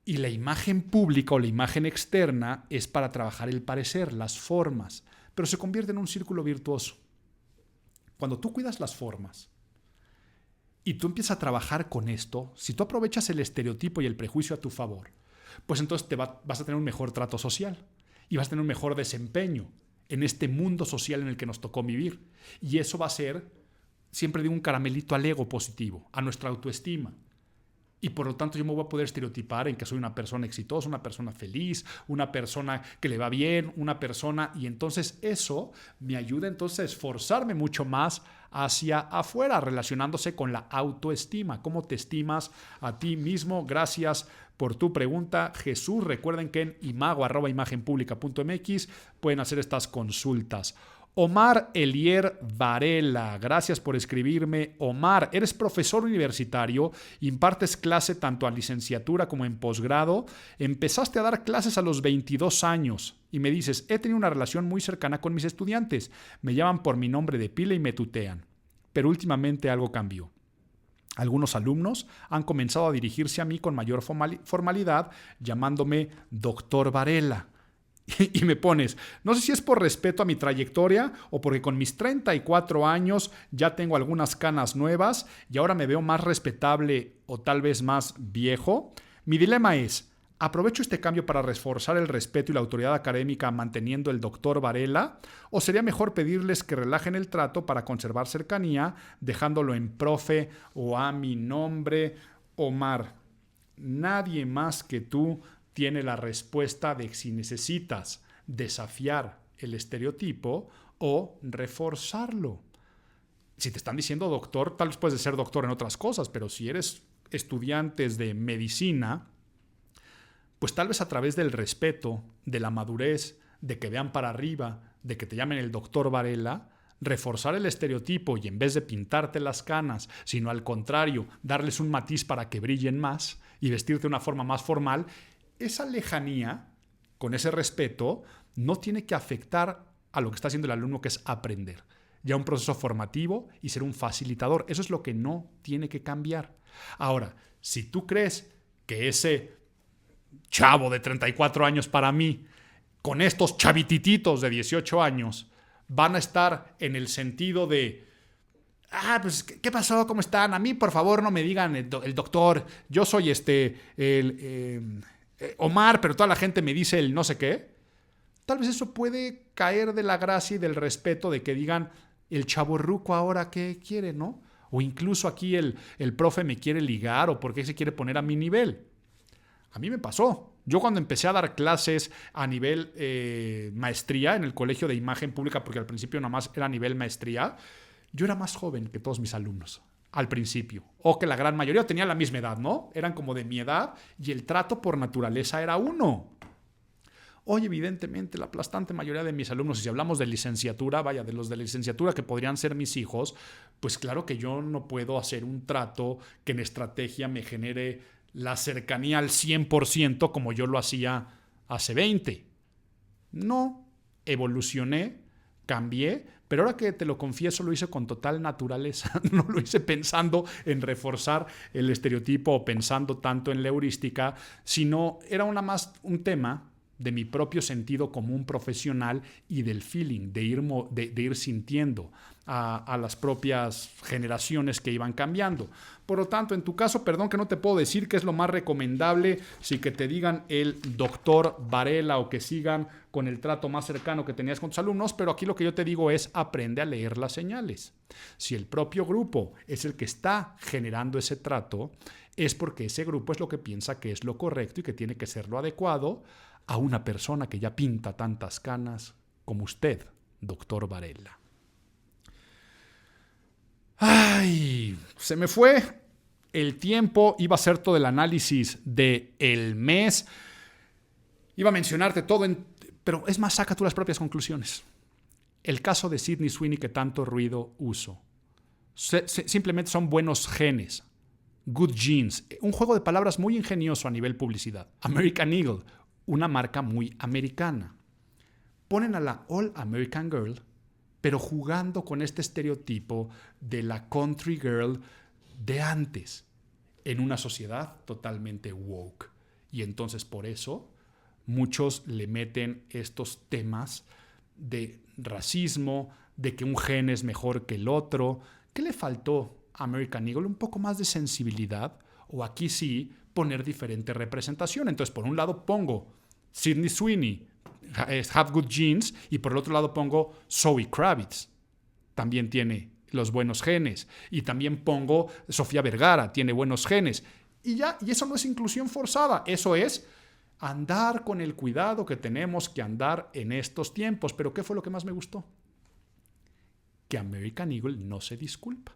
Y la imagen pública o la imagen externa es para trabajar el parecer, las formas, pero se convierte en un círculo virtuoso. Cuando tú cuidas las formas, y tú empiezas a trabajar con esto, si tú aprovechas el estereotipo y el prejuicio a tu favor, pues entonces vas a tener un mejor trato social y vas a tener un mejor desempeño en este mundo social en el que nos tocó vivir. Y eso va a ser, siempre digo, un caramelito al ego positivo, a nuestra autoestima. Y por lo tanto yo me voy a poder estereotipar en que soy una persona exitosa, una persona feliz, una persona que le va bien, una persona... Y entonces eso me ayuda entonces a esforzarme mucho más hacia afuera, relacionándose con la autoestima. ¿Cómo te estimas a ti mismo? Gracias por tu pregunta, Jesús. Recuerden que en imago@imagenpublica.mx pueden hacer estas consultas. Omar Elier Varela, gracias por escribirme. Omar, eres profesor universitario, impartes clase tanto a licenciatura como en posgrado. Empezaste a dar clases a los 22 años y me dices, he tenido una relación muy cercana con mis estudiantes. Me llaman por mi nombre de pila y me tutean. Pero últimamente algo cambió. Algunos alumnos han comenzado a dirigirse a mí con mayor formalidad, llamándome Doctor Varela. Y me pones, no sé si es por respeto a mi trayectoria o porque con mis 34 años ya tengo algunas canas nuevas y ahora me veo más respetable o tal vez más viejo. Mi dilema es, ¿aprovecho este cambio para reforzar el respeto y la autoridad académica manteniendo el doctor Varela? ¿O sería mejor pedirles que relajen el trato para conservar cercanía, dejándolo en profe o a mi nombre? Omar, nadie más que tú tiene la respuesta de si necesitas desafiar el estereotipo o reforzarlo. Si te están diciendo doctor, tal vez puedes ser doctor en otras cosas, pero si eres estudiantes de medicina, pues tal vez a través del respeto, de la madurez, de que vean para arriba, de que te llamen el doctor Varela, reforzar el estereotipo y en vez de pintarte las canas, sino al contrario, darles un matiz para que brillen más y vestirte de una forma más formal, esa lejanía, con ese respeto, no tiene que afectar a lo que está haciendo el alumno, que es aprender. Ya un proceso formativo y ser un facilitador. Eso es lo que no tiene que cambiar. Ahora, si tú crees que ese chavo de 34 años para mí, con estos chavitititos de 18 años, van a estar en el sentido de pues, ¿qué pasó? ¿Cómo están? A mí, por favor, no me digan el doctor. Yo soy Omar, pero toda la gente me dice el no sé qué. Tal vez eso puede caer de la gracia y del respeto de que digan el chavorruco ahora qué quiere, ¿no? O incluso aquí el profe me quiere ligar o por qué se quiere poner a mi nivel. A mí me pasó. Yo cuando empecé a dar clases a nivel maestría en el colegio de imagen pública, porque al principio nada más era a nivel maestría, yo era más joven que todos mis alumnos. Al principio, o que la gran mayoría tenía la misma edad, ¿no? Eran como de mi edad y el trato por naturaleza era uno. Hoy, evidentemente, la aplastante mayoría de mis alumnos, y si hablamos de licenciatura, vaya, de los de licenciatura que podrían ser mis hijos, pues claro que yo no puedo hacer un trato que en estrategia me genere la cercanía al 100% como yo lo hacía hace 20. No, evolucioné, cambié, pero ahora que te lo confieso, lo hice con total naturaleza. No lo hice pensando en reforzar el estereotipo o pensando tanto en la heurística, sino era un tema de mi propio sentido común profesional y del feeling, de ir sintiendo a las propias generaciones que iban cambiando. Por lo tanto, en tu caso, perdón que no te puedo decir qué es lo más recomendable, si que te digan el doctor Varela o que sigan con el trato más cercano que tenías con tus alumnos, pero aquí lo que yo te digo es aprende a leer las señales. Si el propio grupo es el que está generando ese trato, es porque ese grupo es lo que piensa que es lo correcto y que tiene que ser lo adecuado a una persona que ya pinta tantas canas como usted, doctor Varela. Ay, se me fue el tiempo, iba a hacer todo el análisis del mes, iba a mencionarte todo, pero es más, saca tú las propias conclusiones. El caso de Sydney Sweeney que tanto ruido uso. Simplemente son buenos genes, good genes, un juego de palabras muy ingenioso a nivel publicidad. American Eagle, una marca muy americana. Ponen a la All American Girl, pero jugando con este estereotipo de la country girl de antes, en una sociedad totalmente woke. Y entonces por eso muchos le meten estos temas de racismo, de que un gen es mejor que el otro. ¿Qué le faltó a American Eagle? Un poco más de sensibilidad, o aquí sí, poner diferente representación. Entonces, por un lado pongo Sydney Sweeney, Have Good Genes, y por el otro lado pongo Zoe Kravitz, también tiene los buenos genes, y también pongo Sofía Vergara, tiene buenos genes, y eso no es inclusión forzada, eso es andar con el cuidado que tenemos que andar en estos tiempos. Pero ¿qué fue lo que más me gustó? Que American Eagle no se disculpa,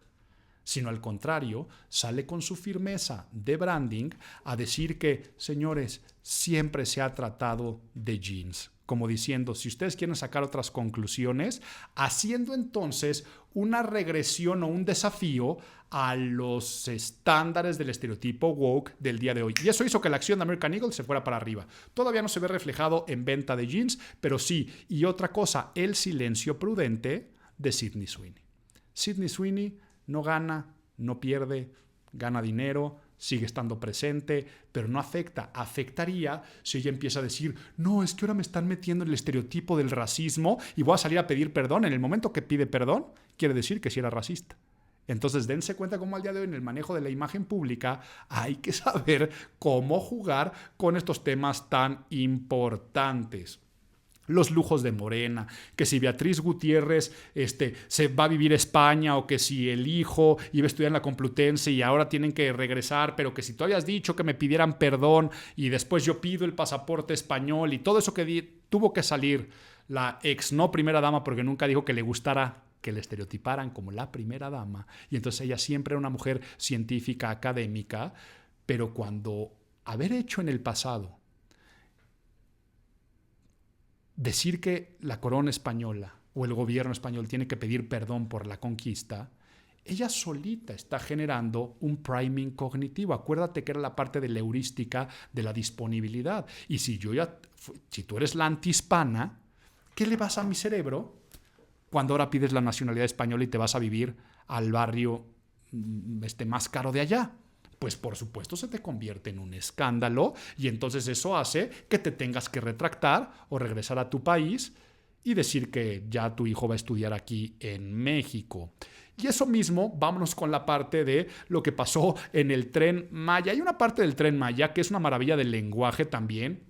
sino al contrario, sale con su firmeza de branding a decir que, señores, siempre se ha tratado de jeans. Como diciendo, si ustedes quieren sacar otras conclusiones, haciendo entonces una regresión o un desafío a los estándares del estereotipo woke del día de hoy. Y eso hizo que la acción de American Eagle se fuera para arriba. Todavía no se ve reflejado en venta de jeans, pero sí. Y otra cosa, el silencio prudente de Sydney Sweeney. Sydney Sweeney no gana, no pierde, gana dinero, sigue estando presente, pero no afecta. Afectaría si ella empieza a decir, no, es que ahora me están metiendo en el estereotipo del racismo y voy a salir a pedir perdón. En el momento que pide perdón, quiere decir que sí era racista. Entonces, dense cuenta cómo al día de hoy en el manejo de la imagen pública hay que saber cómo jugar con estos temas tan importantes. Los lujos de Morena, que si Beatriz Gutiérrez se va a vivir a España, o que si el hijo iba a estudiar en la Complutense y ahora tienen que regresar, pero que si tú habías dicho que me pidieran perdón y después yo pido el pasaporte español, y todo eso que tuvo que salir la ex no primera dama, porque nunca dijo que le gustara que le estereotiparan como la primera dama, y entonces ella siempre era una mujer científica, académica, pero cuando haber hecho en el pasado decir que la corona española o el gobierno español tiene que pedir perdón por la conquista, ella solita está generando un priming cognitivo. Acuérdate que era la parte de la heurística de la disponibilidad. Y si tú eres la antihispana, ¿qué le vas a mi cerebro cuando ahora pides la nacionalidad española y te vas a vivir al barrio más caro de allá? Pues por supuesto se te convierte en un escándalo, y entonces eso hace que te tengas que retractar o regresar a tu país y decir que ya tu hijo va a estudiar aquí en México. Y eso mismo, vámonos con la parte de lo que pasó en el Tren Maya. Hay una parte del Tren Maya que es una maravilla del lenguaje también,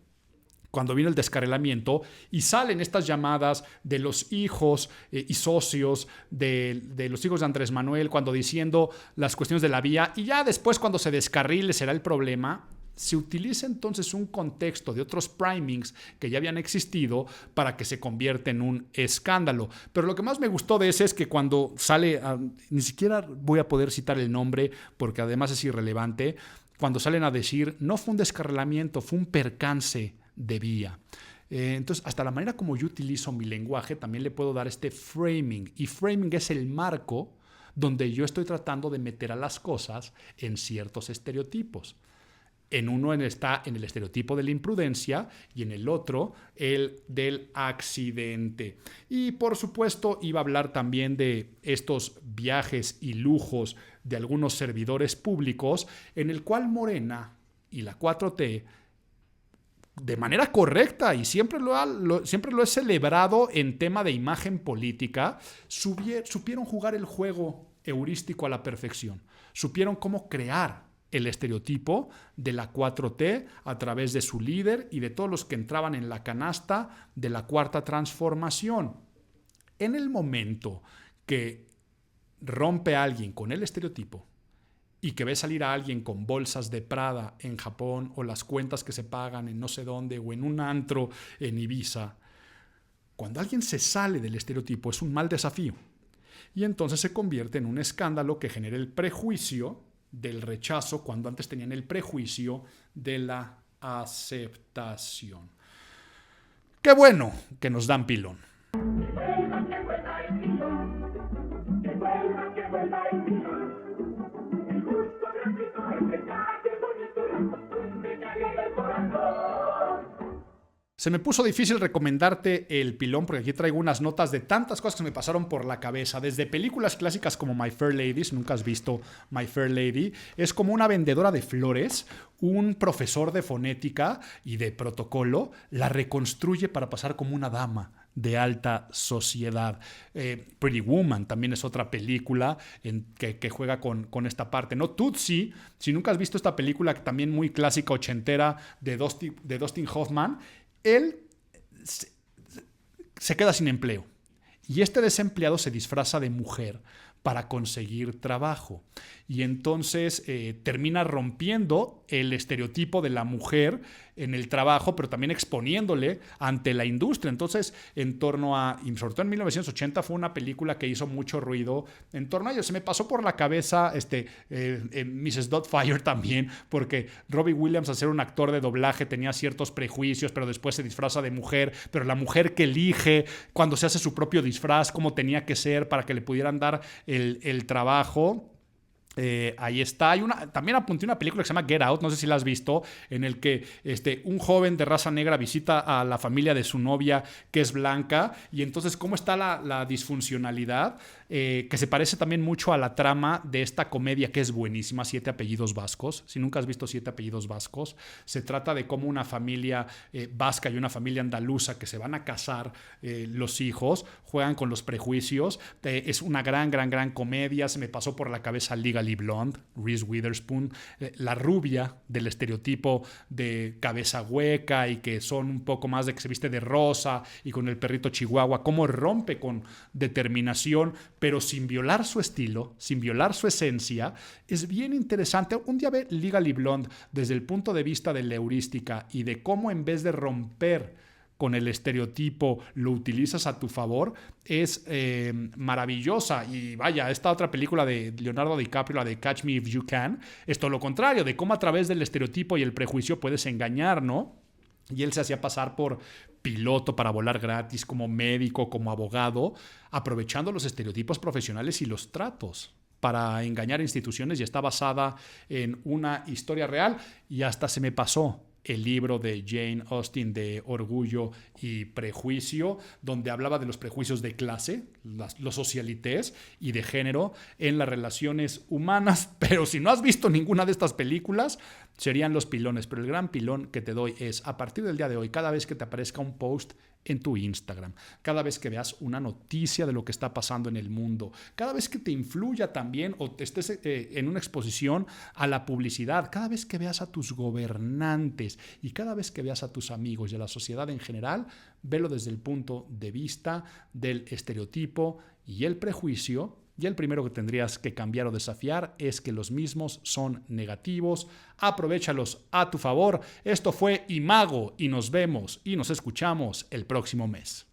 cuando vino el descarrilamiento y salen estas llamadas de los hijos y socios de los hijos de Andrés Manuel, cuando diciendo las cuestiones de la vía, y ya después cuando se descarrile será el problema. Se utiliza entonces un contexto de otros primings que ya habían existido para que se convierta en un escándalo. Pero lo que más me gustó de ese es que cuando sale, ni siquiera voy a poder citar el nombre porque además es irrelevante, cuando salen a decir, no fue un descarrilamiento, fue un percance de vía. Entonces, hasta la manera como yo utilizo mi lenguaje también le puedo dar este framing, y framing es el marco donde yo estoy tratando de meter a las cosas en ciertos estereotipos. En uno está en el estereotipo de la imprudencia y en el otro el del accidente. Y por supuesto iba a hablar también de estos viajes y lujos de algunos servidores públicos en el cual Morena y la 4T, de manera correcta, y siempre lo he celebrado en tema de imagen política, supieron jugar el juego heurístico a la perfección. Supieron cómo crear el estereotipo de la 4T a través de su líder y de todos los que entraban en la canasta de la cuarta transformación. En el momento que rompe a alguien con el estereotipo y que ve salir a alguien con bolsas de Prada en Japón o las cuentas que se pagan en no sé dónde o en un antro en Ibiza, cuando alguien se sale del estereotipo es un mal desafío y entonces se convierte en un escándalo que genera el prejuicio del rechazo cuando antes tenían el prejuicio de la aceptación. Qué bueno que nos dan pilón. Se me puso difícil recomendarte el pilón porque aquí traigo unas notas de tantas cosas que me pasaron por la cabeza. Desde películas clásicas como My Fair Lady, si nunca has visto My Fair Lady, es como una vendedora de flores, un profesor de fonética y de protocolo, la reconstruye para pasar como una dama de alta sociedad. Pretty Woman también es otra película que juega con esta parte, ¿no? Tootsie, si nunca has visto esta película también muy clásica ochentera de Dustin Hoffman, él se queda sin empleo y este desempleado se disfraza de mujer para conseguir trabajo y entonces termina rompiendo el estereotipo de la mujer en el trabajo, pero también exponiéndole ante la industria. Entonces, en torno a, y sobre todo en 1980, fue una película que hizo mucho ruido en torno a ello. Se me pasó por la cabeza Mrs. Doubtfire también, porque Robbie Williams, al ser un actor de doblaje, tenía ciertos prejuicios, pero después se disfraza de mujer, pero la mujer que elige cuando se hace su propio disfraz, cómo tenía que ser para que le pudieran dar el trabajo. Ahí está. También apunté una película que se llama Get Out, no sé si la has visto, en el que un joven de raza negra visita a la familia de su novia que es blanca y entonces cómo está la disfuncionalidad, que se parece también mucho a la trama de esta comedia que es buenísima, 7 apellidos vascos. Si nunca has visto 7 apellidos vascos, se trata de cómo una familia vasca y una familia andaluza que se van a casar, los hijos juegan con los prejuicios. Es una gran comedia. Se me pasó por la cabeza Legally Blonde, Reese Witherspoon, la rubia del estereotipo de cabeza hueca y que son un poco más de que se viste de rosa y con el perrito chihuahua, cómo rompe con determinación, pero sin violar su estilo, sin violar su esencia. Es bien interesante. Un día ve Legally Blonde desde el punto de vista de la heurística y de cómo en vez de romper con el estereotipo lo utilizas a tu favor, es maravillosa. Y vaya, esta otra película de Leonardo DiCaprio, la de Catch Me If You Can, es todo lo contrario, de cómo a través del estereotipo y el prejuicio puedes engañar, ¿no? Y él se hacía pasar por piloto para volar gratis, como médico, como abogado, aprovechando los estereotipos profesionales y los tratos para engañar instituciones, y está basada en una historia real. Y hasta se me pasó el libro de Jane Austen de Orgullo y Prejuicio, donde hablaba de los prejuicios de clase, los socialités y de género en las relaciones humanas. Pero si no has visto ninguna de estas películas, serían los pilones. Pero el gran pilón que te doy es, a partir del día de hoy, cada vez que te aparezca un post en tu Instagram, cada vez que veas una noticia de lo que está pasando en el mundo, cada vez que te influya también o te estés en una exposición a la publicidad, cada vez que veas a tus gobernantes y cada vez que veas a tus amigos y a la sociedad en general, velo desde el punto de vista del estereotipo y el prejuicio. Y el primero que tendrías que cambiar o desafiar es que los mismos son negativos. Aprovéchalos a tu favor. Esto fue Imago y nos vemos y nos escuchamos el próximo mes.